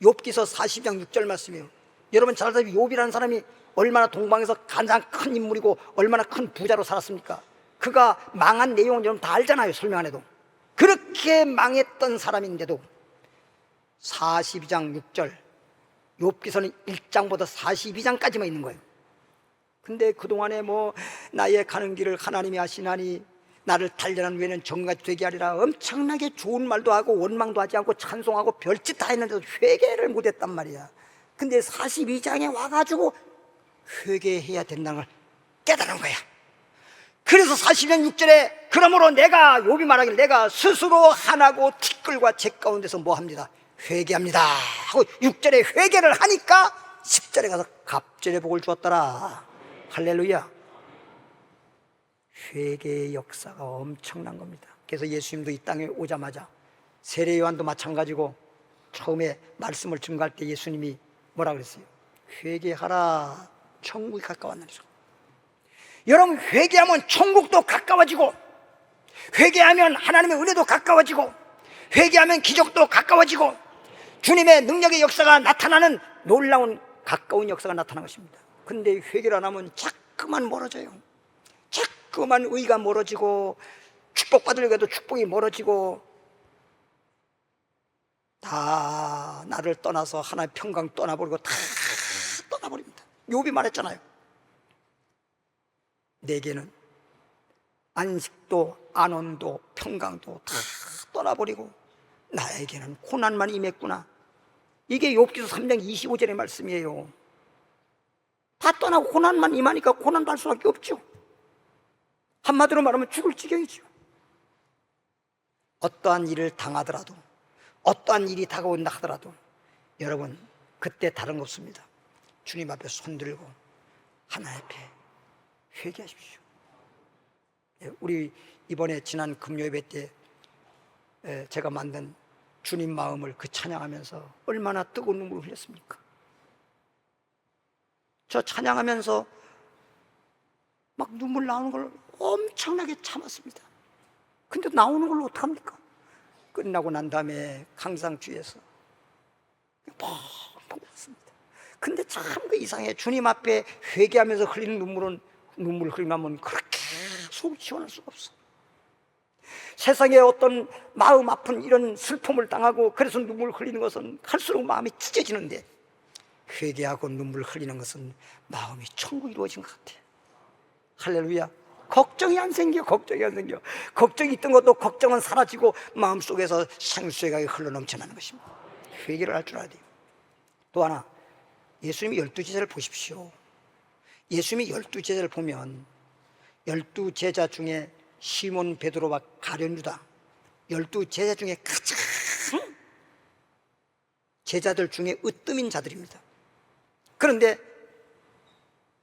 Speaker 4: 욥기서 42장 6절 말씀이에요. 여러분 잘 아시다시피 욥이라는 사람이 얼마나 동방에서 가장 큰 인물이고 얼마나 큰 부자로 살았습니까? 그가 망한 내용은 여러분 다 알잖아요. 설명 안 해도. 그렇게 망했던 사람인데도 42장 6절, 욥기서는 1장보다 42장까지만 있는 거예요. 근데 그동안에 뭐 나의 가는 길을 하나님이 하시나니 나를 단련한 외에는 정같이 되게 하리라 엄청나게 좋은 말도 하고 원망도 하지 않고 찬송하고 별짓 다 했는데도 회개를 못했단 말이야. 근데 42장에 와가지고 회개해야 된다는 걸 깨달은 거야. 그래서 42장 6절에 그러므로 내가 욥이 말하길 내가 스스로 하나고 티끌과 제 가운데서 뭐 합니다? 회개합니다 하고 6절에 회개를 하니까 10절에 가서 갑절의 복을 주었더라. 할렐루야. 회개의 역사가 엄청난 겁니다. 그래서 예수님도 이 땅에 오자마자 세례 요한도 마찬가지고 처음에 말씀을 증거할 때 예수님이 뭐라 그랬어요? 회개하라 천국이 가까웠느니라. 여러분, 회개하면 천국도 가까워지고, 회개하면 하나님의 은혜도 가까워지고, 회개하면 기적도 가까워지고, 주님의 능력의 역사가 나타나는 놀라운 가까운 역사가 나타난 것입니다. 근데 회개를 안 하면 자꾸만 멀어져요. 자꾸만 의가 멀어지고, 축복받으려고 해도 축복이 멀어지고, 다 나를 떠나서 하나의 평강 떠나버리고 다 떠나버립니다. 욥이 말했잖아요. 내게는 안식도 안원도 평강도 다 떠나버리고 나에게는 고난만 임했구나. 이게 욥기서 3장 25절의 말씀이에요. 다 떠나고 고난만 임하니까 고난 받을 수밖에 없죠. 한마디로 말하면 죽을 지경이죠. 어떠한 일을 당하더라도, 어떠한 일이 다가온다 하더라도 여러분, 그때 다른 거 없습니다. 주님 앞에 손들고 하나님 앞에 회개하십시오. 우리 이번에 지난 금요 예배 때 제가 만든 주님 마음을 그 찬양하면서 얼마나 뜨거운 눈물을 흘렸습니까? 저 찬양하면서 막 눈물 나오는 걸 엄청나게 참았습니다. 근데 나오는 걸로 어떡합니까? 끝나고 난 다음에 강상주에서 펑펑 났습니다. 근데 참 그 이상해. 주님 앞에 회개하면서 흘리는 눈물을 흘리면 그렇게 속이 시원할 수가 없어. 세상에 어떤 마음 아픈 이런 슬픔을 당하고 그래서 눈물을 흘리는 것은 할수록 마음이 찢어지는데, 회개하고 눈물을 흘리는 것은 마음이 천국이 이루어진 것 같아. 할렐루야. 걱정이 안 생겨. 걱정이 있던 것도 걱정은 사라지고 마음속에서 생수가 흘러넘쳐나는 것입니다. 회개를 할 줄 알아야 돼요. 또 하나, 예수님이 12제자를 보십시오. 예수님이 12제자를 보면 12제자 중에 시몬 베드로와 가룟 유다, 12제자 중에 가장 제자들 중에 으뜸인 자들입니다. 그런데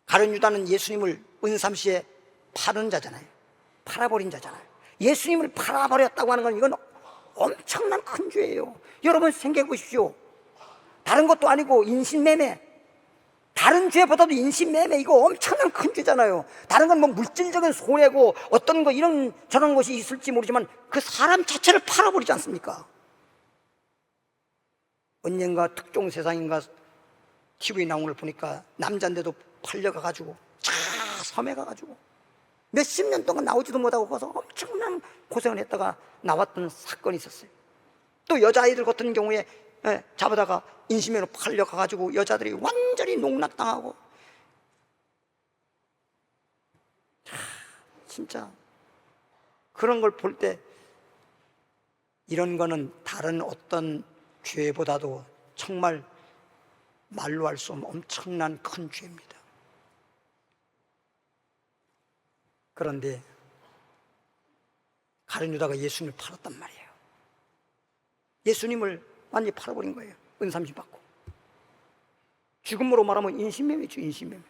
Speaker 4: 가룟 유다는 예수님을 은삼시에 파는 자잖아요. 팔아버린 자잖아요. 예수님을 팔아버렸다고 하는 건 이건 엄청난 큰 죄예요. 여러분 생각해 보십시오. 다른 것도 아니고 인신매매, 다른 죄보다도 인신매매, 이거 엄청난 큰 죄잖아요. 다른 건 뭐 물질적인 손해고 어떤 거 이런 저런 것이 있을지 모르지만 그 사람 자체를 팔아버리지 않습니까? 언젠가 특종 세상인가 TV에 나온 걸 보니까 남자인데도 팔려가가지고 섬에 가가지고 몇십 년 동안 나오지도 못하고 거기서 엄청난 고생을 했다가 나왔던 사건이 있었어요. 또 여자아이들 같은 경우에 잡아다가 인신매매로 팔려가가지고 여자들이 완전히 농락당하고, 진짜 그런 걸 볼 때 이런 거는 다른 어떤 죄보다도 정말 말로 할 수 없는 엄청난 큰 죄입니다. 그런데 가룟 유다가 예수님을 팔았단 말이에요. 예수님을 완전히 팔아버린 거예요. 은삼십 받고. 지금으로 말하면 인신매매죠, 인신매매.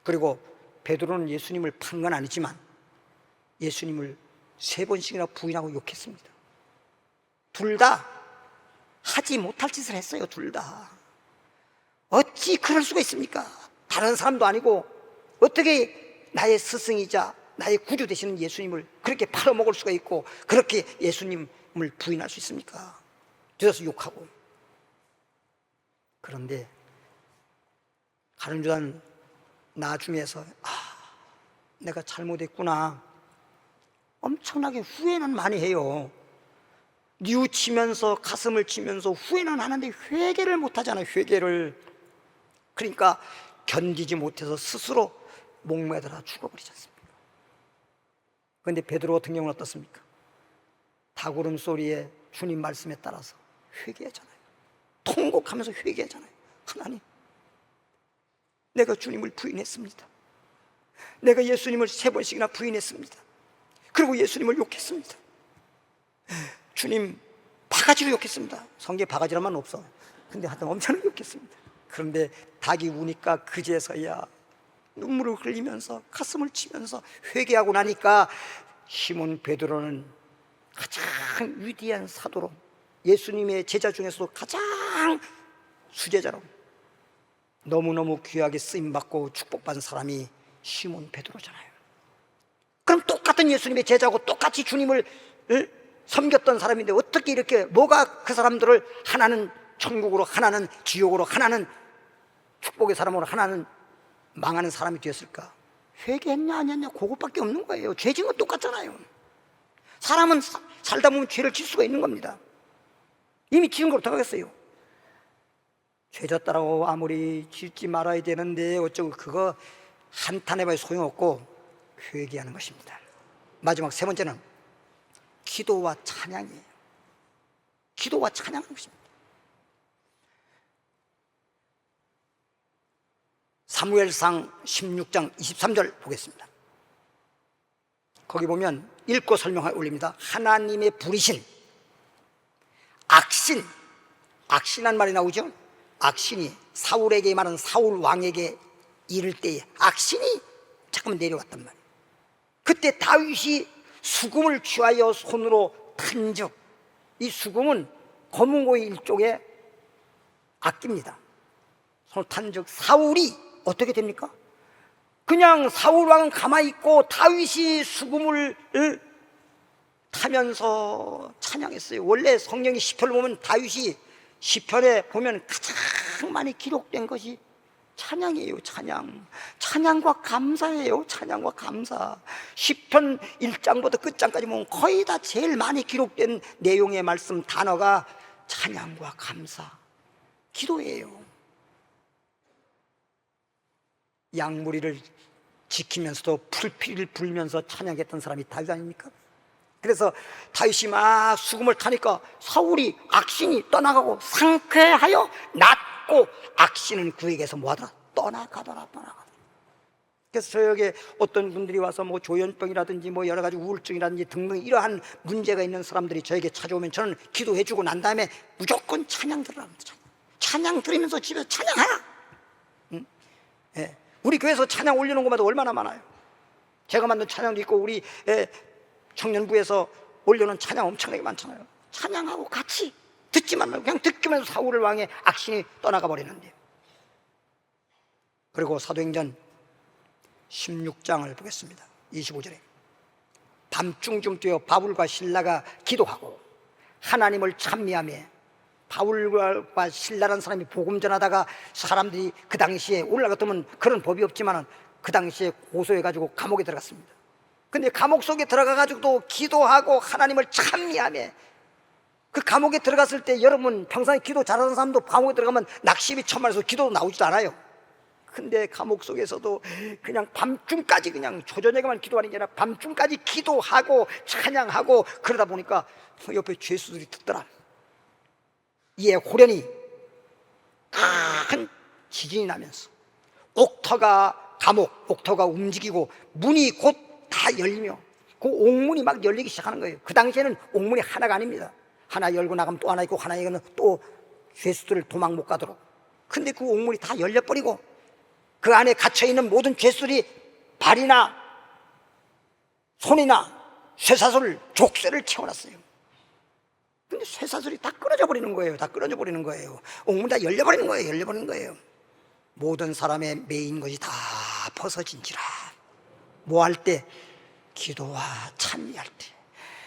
Speaker 4: 그리고 베드로는 예수님을 판 건 아니지만 예수님을 3번씩이나 부인하고 욕했습니다. 둘 다 하지 못할 짓을 했어요. 둘 다. 어찌 그럴 수가 있습니까? 다른 사람도 아니고 어떻게 나의 스승이자 나의 구주 되시는 예수님을 그렇게 팔아먹을 수가 있고 그렇게 예수님을 부인할 수 있습니까? 뒤에서 욕하고. 그런데 가룟 유다는 나중에서 내가 잘못했구나 엄청나게 후회는 많이 해요. 뉘우치면서 가슴을 치면서 후회는 하는데 회개를 못 하잖아요. 회개를. 그러니까 견디지 못해서 스스로 목매달아 죽어버리지 않습니까? 그런데 베드로 같은 경우는 어떻습니까? 닭울음 소리에 주님 말씀에 따라서 회개하잖아요. 통곡하면서 회개하잖아요. 하나님, 내가 주님을 부인했습니다. 내가 예수님을 3번씩이나 부인했습니다. 그리고 예수님을 욕했습니다. 주님 바가지로 욕했습니다. 성경에 바가지라만 없어. 근데 하여튼 엄청나게 욕했습니다. 그런데 닭이 우니까 그제서야 눈물을 흘리면서 가슴을 치면서 회개하고 나니까 시몬 베드로는 가장 위대한 사도로, 예수님의 제자 중에서도 가장 수제자로 너무너무 귀하게 쓰임받고 축복받은 사람이 시몬 베드로잖아요. 그럼 똑같은 예수님의 제자고 똑같이 주님을 섬겼던 사람인데 어떻게 이렇게, 뭐가 그 사람들을 하나는 천국으로, 하나는 지옥으로, 하나는 축복의 사람으로, 하나는 망하는 사람이 되었을까? 회개했냐 안 했냐 그것밖에 없는 거예요. 죄 지은 건 똑같잖아요. 사람은 살다 보면 죄를 질 수가 있는 겁니다. 이미 지은 걸 어떡하겠어요? 죄 졌다라고 아무리 짓지 말아야 되는데 어쩌고, 그거 한탄해봐야 소용없고 회개하는 것입니다. 마지막 3번째는 기도와 찬양이에요. 기도와 찬양하는 것입니다. 사무엘상 16장 23절 보겠습니다. 거기 보면 읽고 설명을 올립니다. 하나님의 부리신 악신, 악신한 말이 나오죠. 악신이 사울에게 말하는 사울 왕에게 이를 때에 악신이 잠깐만 내려왔단 말이에요. 그때 다윗이 수금을 취하여 손으로 탄즉, 이 수금은 검은고의 일종의 악기입니다. 손으로 탄즉 사울이 어떻게 됩니까? 그냥 사울 왕은 가만히 있고 다윗이 수금을 타면서 찬양했어요. 원래 성경의 시편을 보면 다윗이 시편에 보면 가장 많이 기록된 것이 찬양이에요. 찬양. 찬양과 감사예요. 찬양과 감사. 시편 1장부터 끝장까지 보면 거의 다 제일 많이 기록된 내용의 말씀 단어가 찬양과 감사, 기도예요. 양무리를 지키면서도 풀피를 불면서 찬양했던 사람이 다윗 아닙니까? 그래서 다윗이 막 수금을 타니까 사울이, 악신이 떠나가고 상쾌하여 낫고 악신은 그에게서 뭐하더라? 떠나가더라. 그래서 저에게 어떤 분들이 와서 뭐 조현병이라든지 뭐 여러 가지 우울증이라든지 등등 이러한 문제가 있는 사람들이 저에게 찾아오면 저는 기도해주고 난 다음에 무조건 찬양 들으랍니다. 찬양 들으면서 집에서 찬양하라. 응? 예. 우리 교회에서 찬양 올리는 것마다 얼마나 많아요. 제가 만든 찬양도 있고 우리 청년부에서 올려놓은 찬양 엄청나게 많잖아요. 찬양하고 같이 듣지만 말고 그냥 듣기만 해서 사울 왕의 악신이 떠나가 버리는데. 그리고 사도행전 16장을 보겠습니다. 25절에 밤중쯤 되어 바울과 실라가 기도하고 하나님을 찬미하며, 바울과 신라라는 사람이 복음 전하다가 사람들이 그 당시에 올라갔다면 그런 법이 없지만 그 당시에 고소해가지고 감옥에 들어갔습니다. 근데 감옥 속에 들어가가지고도 기도하고 하나님을 찬미하며, 그 감옥에 들어갔을 때 여러분 평상시 기도 잘하는 사람도 감옥에 들어가면 낙심이 천만에서 기도도 나오지도 않아요. 근데 감옥 속에서도 그냥 밤중까지 그냥 조저녁에만 기도하는 게 아니라 밤중까지 기도하고 찬양하고 그러다 보니까 옆에 죄수들이 듣더라. 이에 호련히 큰 지진이 나면서 옥터가 움직이고 문이 곧 다 열리며 그 옥문이 막 열리기 시작하는 거예요. 그 당시에는 옥문이 하나가 아닙니다. 하나 열고 나가면 또 하나 있고, 하나 열면 또 죄수들을 도망 못 가도록. 근데 그 옥문이 다 열려버리고 그 안에 갇혀있는 모든 죄수들이 발이나 손이나 쇠사슬, 족쇄를 채워놨어요. 근데 쇠사슬이 다 끊어져 버리는 거예요. 다 끊어져 버리는 거예요. 옥문이 다 열려버리는 거예요. 열려버리는 거예요. 모든 사람의 매인 것이 다 벗어진지라. 뭐 할 때? 기도와 찬미할 때.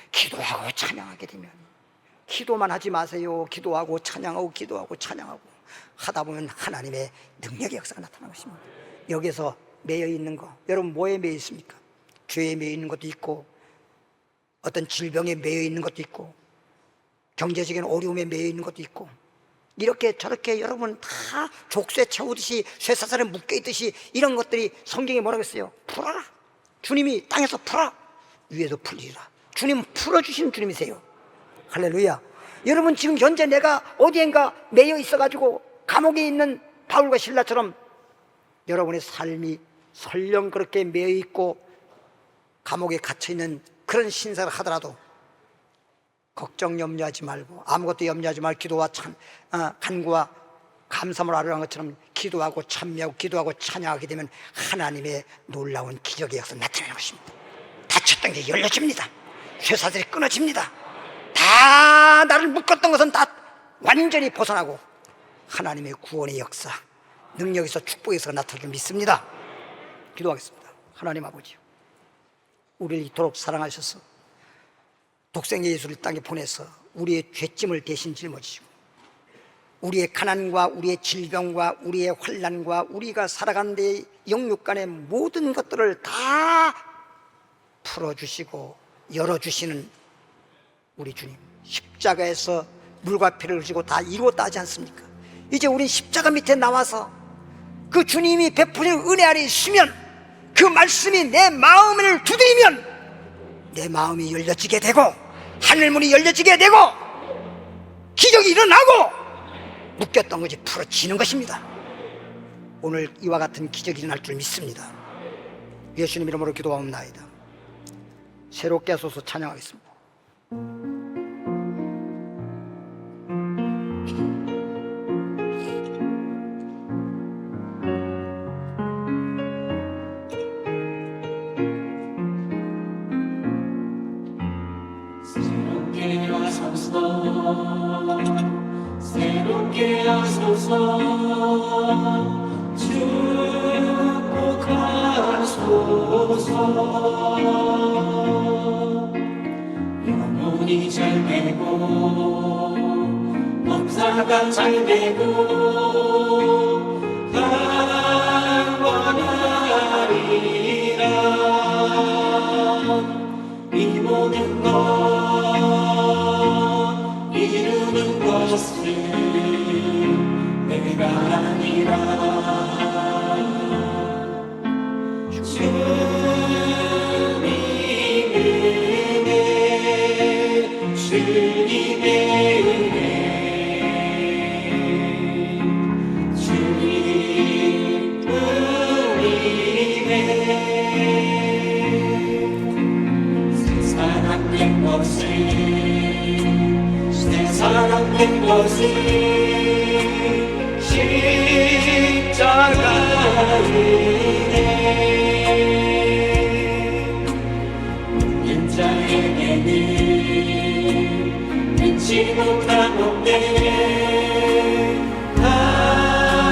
Speaker 4: 기도하고 찬양하게 되면, 기도만 하지 마세요. 기도하고 찬양하고 기도하고 찬양하고 하다 보면 하나님의 능력의 역사가 나타나는 것입니다. 여기서 매여 있는 거, 여러분 뭐에 매여 있습니까? 죄에 매여 있는 것도 있고, 어떤 질병에 매여 있는 것도 있고, 경제적인 어려움에 매여 있는 것도 있고, 이렇게 저렇게 여러분 다 족쇄 채우듯이 쇠사슬에 묶여있듯이 이런 것들이 성경에 뭐라고 했어요? 풀어라. 주님이 땅에서 풀어 위에서 풀리라. 주님 풀어주시는 주님이세요. 할렐루야. 여러분 지금 현재 내가 어디엔가 매여 있어가지고 감옥에 있는 바울과 실라처럼 여러분의 삶이 설령 그렇게 매여 있고 감옥에 갇혀있는 그런 신사를 하더라도 걱정 염려하지 말고 아무것도 염려하지 말고 기도와 간구와 감사를 아뢰는 것처럼 기도하고 참여하고 기도하고 찬양하게 되면 하나님의 놀라운 기적의 역사 나타나는 것입니다. 닫혔던 게 열려집니다. 쇠사슬이 끊어집니다. 다 나를 묶었던 것은 다 완전히 벗어나고 하나님의 구원의 역사, 능력에서 축복의 역사가 나타날 줄 믿습니다. 기도하겠습니다. 하나님 아버지, 우리를 이토록 사랑하셔서 독생 예수를 땅에 보내서 우리의 죄짐을 대신 짊어지시고 우리의 가난과 우리의 질병과 우리의 환난과 우리가 살아가는 데 영육간의 모든 것들을 다 풀어주시고 열어주시는 우리 주님, 십자가에서 물과 피를 흘리고 다 이루었다 하지 않습니까? 이제 우린 십자가 밑에 나와서 그 주님이 베푸신 은혜 아래 있으면 그 말씀이 내 마음을 두드리면 내 마음이 열려지게 되고 하늘문이 열려지게 되고 기적이 일어나고 묶였던 것이 풀어지는 것입니다. 오늘 이와 같은 기적이 일어날 줄 믿습니다. 예수님 이름으로 기도하옵나이다. 새롭게 하소서. 찬양하겠습니다.
Speaker 5: 새롭게 하소서 새롭게 하소서 축복하소서 영혼이 잘 되고 범사가 잘 되고 강건하리라 이 모든 것 이루는 것은 내가 아니라 주님의 은혜 주님의 은혜 주님 은혜네 사랑된 것은 사랑된 것은 십자가 은혜 믿는 자에게는 믿지 못한 없네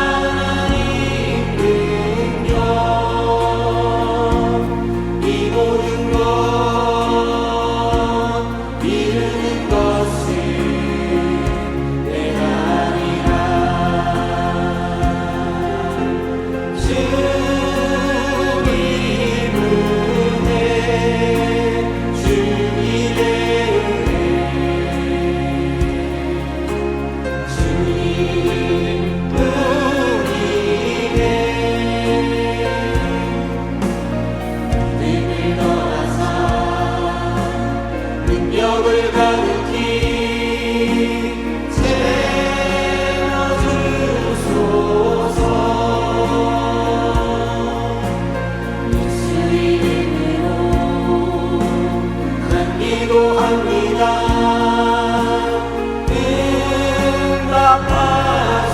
Speaker 5: 하나님 능력 이 모든 것 이루는 것은 내가 아니라 주님 은혜 주님의 은혜 주님 은혜네 믿음을 더하사 능력을 가득히 채워주소서 예수 이름으로 난 기도합니다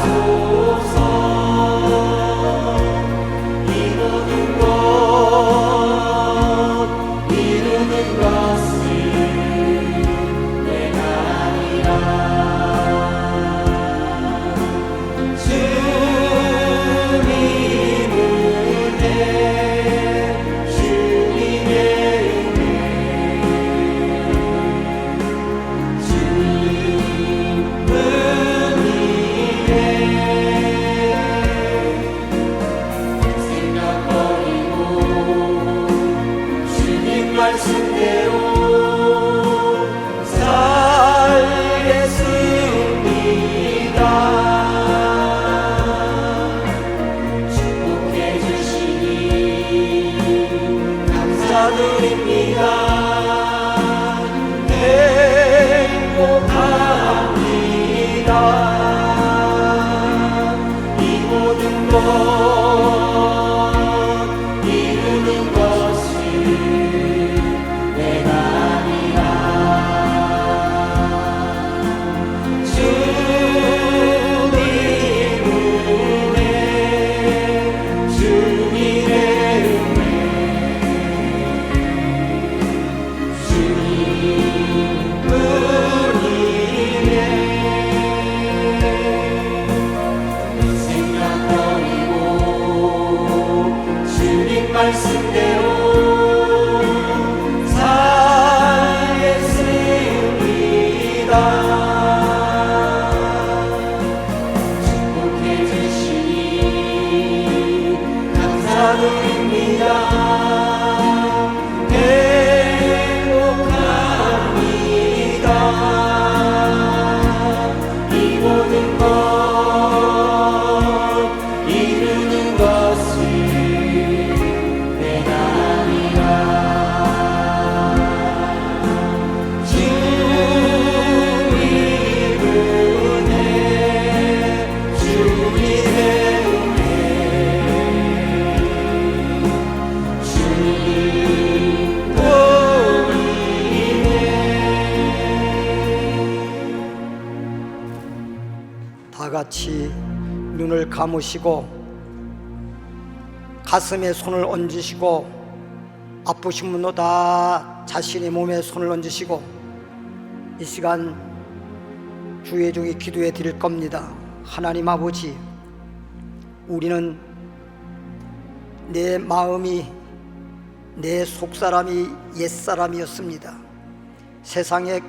Speaker 5: 응답하소서 이 모든 것 이루는 것은 내가 아니라 주님 은혜 주님의 은혜 주님 은혜네 생각 버리고 주님 말씀대로 살겠습니다
Speaker 4: 같이 눈을 감으시고 가슴에 손을 얹으시고 아프신 분도 다 자신의 몸에 손을 얹으시고 이 시간 주의 종이 기도해 드릴 겁니다. 하나님 아버지, 우리는 내 마음이, 내 속사람이 옛사람이었습니다. 세상에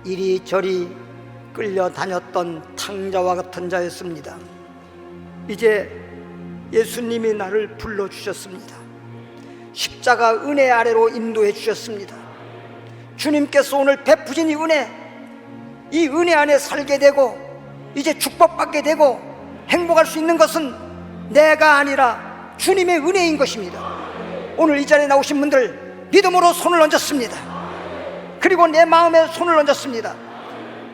Speaker 4: 이리저리 끌려다녔던 탕자와 같은 자였습니다. 이제 예수님이 나를 불러주셨습니다. 십자가 은혜 아래로 인도해 주셨습니다. 주님께서 오늘 베푸신 이 은혜 안에 살게 되고 이제 축복받게 되고 행복할 수 있는 것은 내가 아니라 주님의 은혜인 것입니다. 오늘 이 자리에 나오신 분들 믿음으로 손을 얹었습니다. 그리고 내 마음에 손을 얹었습니다.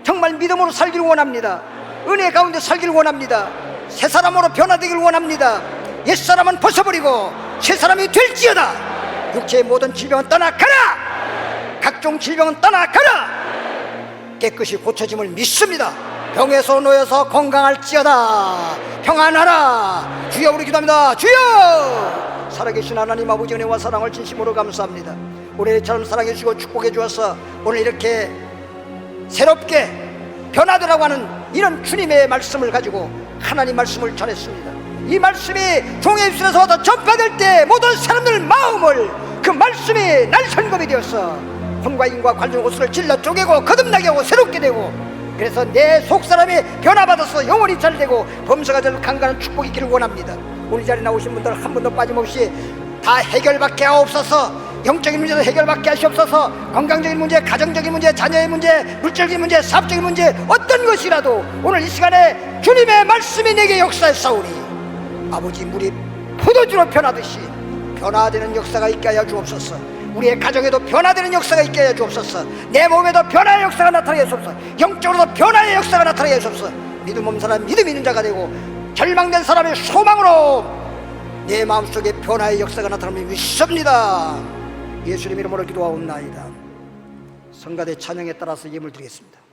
Speaker 4: 정말 믿음으로 살기를 원합니다. 은혜 가운데 살기를 원합니다. 새 사람으로 변화되기를 원합니다. 옛사람은 벗어버리고 새 사람이 될지어다. 육체의 모든 질병은 떠나가라. 각종 질병은 떠나가라. 깨끗이 고쳐짐을 믿습니다. 병에서 놓여서 건강할지어다. 평안하라. 주여, 우리 기도합니다. 주여, 살아계신 하나님 아버지, 은혜와 사랑을 진심으로 감사합니다. 올해처럼 사랑해 주시고 축복해 주어서 오늘 이렇게 새롭게 변화되라고 하는 이런 주님의 말씀을 가지고 하나님 말씀을 전했습니다. 이 말씀이 종의 입술에서부터 전파될 때 모든 사람들 마음을 그 말씀이 날선검이 되어서 혼과 인과 관중 옷을 찔러 쪼개고 거듭나게 하고 새롭게 되고, 그래서 내 속사람이 변화받아서 영원히 잘되고 범사가 될 강간한 축복이 있기를 원합니다. 오늘 이 자리에 나오신 분들 한 분도 빠짐없이 다 해결받게 하옵소서. 영적인 문제도 해결받게 하시옵소서. 건강적인 문제, 가정적인 문제, 자녀의 문제, 물질적인 문제, 사업적인 문제, 어떤 것이라도 오늘 이 시간에 주님의 말씀이 내게 역사했사오니 아버지, 물이 포도주로 변하듯이 변화되는 역사가 있게 하여 주옵소서. 우리의 가정에도 변화되는 역사가 있게 하여 주옵소서. 내 몸에도 변화의 역사가 나타나게 하옵소서. 영적으로도 변화의 역사가 나타나게 하옵소서. 믿음 없는 사람 믿음 있는 자가 되고 절망된 사람의 소망으로 내 마음속에 변화의 역사가 나타나면 믿습니다. 예수님 이름으로 기도하옵나이다. 성가대 찬양에 따라서 예물 드리겠습니다.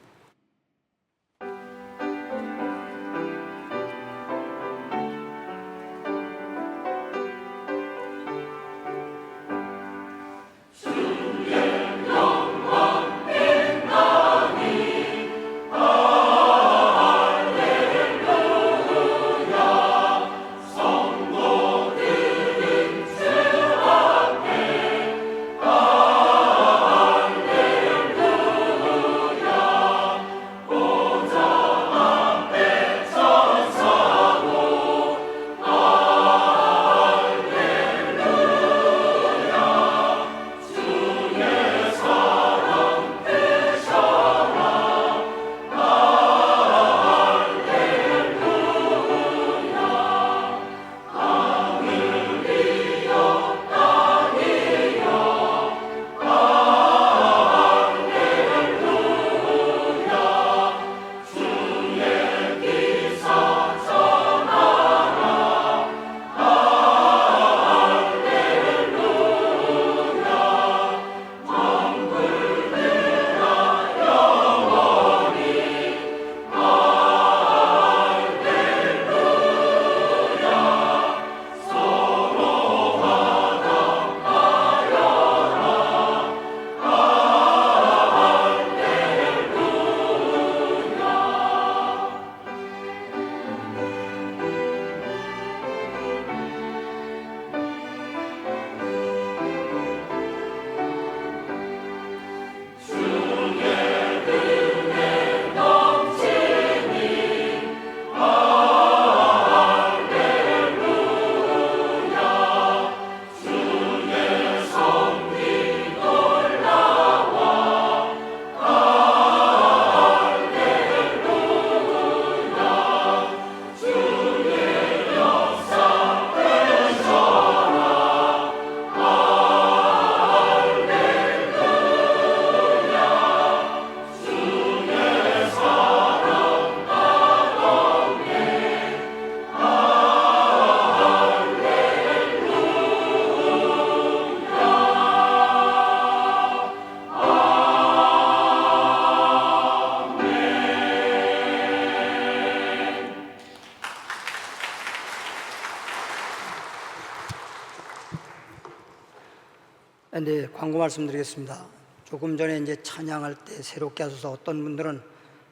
Speaker 4: 근데 광고 말씀드리겠습니다. 조금 전에 이제 찬양할 때 새롭게 하셔서 어떤 분들은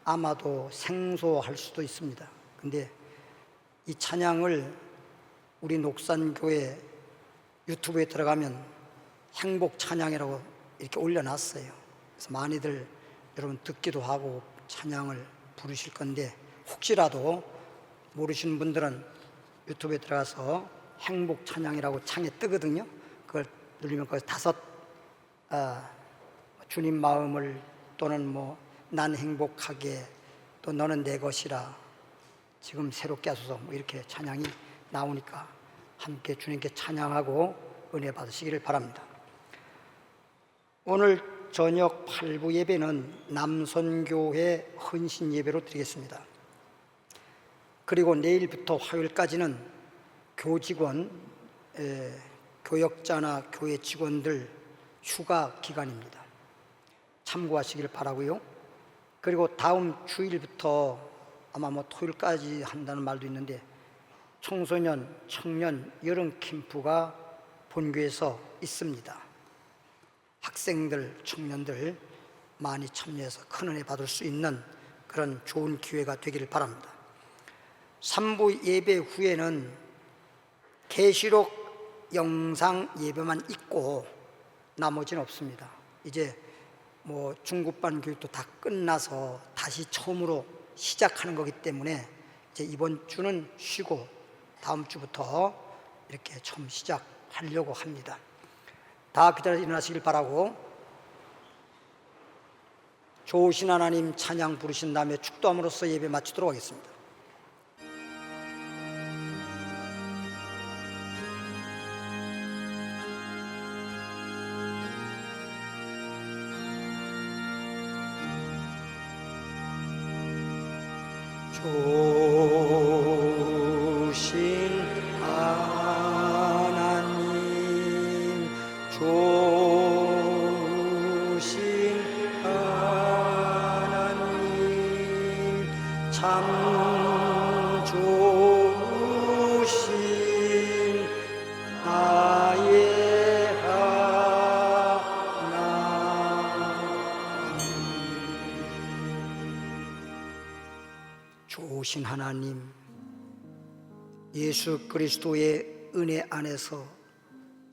Speaker 4: 아마도 생소할 수도 있습니다. 근데 이 찬양을 우리 녹산교회 유튜브에 들어가면 행복 찬양이라고 이렇게 올려놨어요. 그래서 많이들 여러분 듣기도 하고 찬양을 부르실 건데, 혹시라도 모르시는 분들은 유튜브에 들어가서 행복 찬양이라고 창에 뜨거든요. 그걸 누르면 거기서 5 주님 마음을, 또는 뭐 난 행복하게, 또 너는 내 것이라, 지금 새롭게 하소서, 뭐 이렇게 찬양이 나오니까 함께 주님께 찬양하고 은혜 받으시기를 바랍니다. 오늘 저녁 8부 예배는 남선교회 헌신 예배로 드리겠습니다. 그리고 내일부터 화요일까지는 교직원, 교역자나 교회 직원들 휴가 기간입니다. 참고하시길 바라고요. 그리고 다음 주일부터 아마 뭐 토요일까지 한다는 말도 있는데, 청소년, 청년 여름 캠프가 본교에서 있습니다. 학생들, 청년들 많이 참여해서 큰 은혜 받을 수 있는 그런 좋은 기회가 되기를 바랍니다. 3부 예배 후에는 계시록 영상 예배만 있고 나머지는 없습니다. 이제 뭐 중급반 교육도 다 끝나서 다시 처음으로 시작하는 거기 때문에 이제 이번 주는 쉬고 다음 주부터 이렇게 처음 시작하려고 합니다. 다 기다려 일어나시길 바라고, 좋으신 하나님 찬양 부르신 다음에 축도함으로써 예배 마치도록 하겠습니다. 좋으신 하나님, 좋으신 하나님, 참 좋으신 나의 하나님. 좋으신 하나님, 예수 그리스도의 은혜 안에서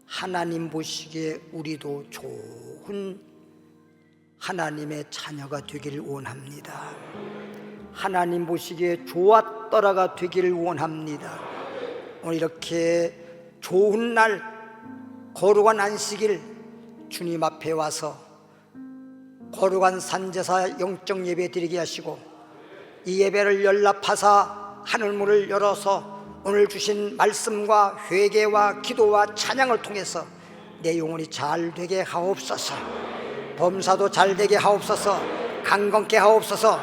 Speaker 4: 하나님 보시기에 우리도 좋은 하나님의 자녀가 되기를 원합니다. 하나님 보시기에 좋았더라가 되기를 원합니다. 오늘 이렇게 좋은 날, 거룩한 안식일 주님 앞에 와서 거룩한 산제사 영적 예배 드리게 하시고, 이 예배를 연락하사 하늘문을 열어서 오늘 주신 말씀과 회개와 기도와 찬양을 통해서 내 영혼이 잘 되게 하옵소서, 범사도 잘 되게 하옵소서, 강건케 하옵소서.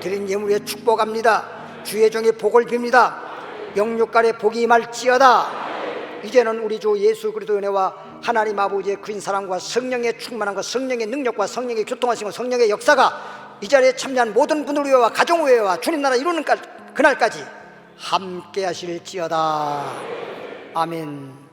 Speaker 4: 드린 예물에 축복합니다. 주의 종의 복을 빕니다. 영육간에 복이 임할지어다. 이제는 우리 주 예수 그리스도의 은혜와 하나님 아버지의 크신 사랑과 성령의 충만함과 성령의 능력과 성령의 교통하심과 성령의 역사가 이 자리에 참여한 모든 분들 위해와 가정 위해와 주님 나라 이루는 그날까지 함께 하실지어다. 아멘.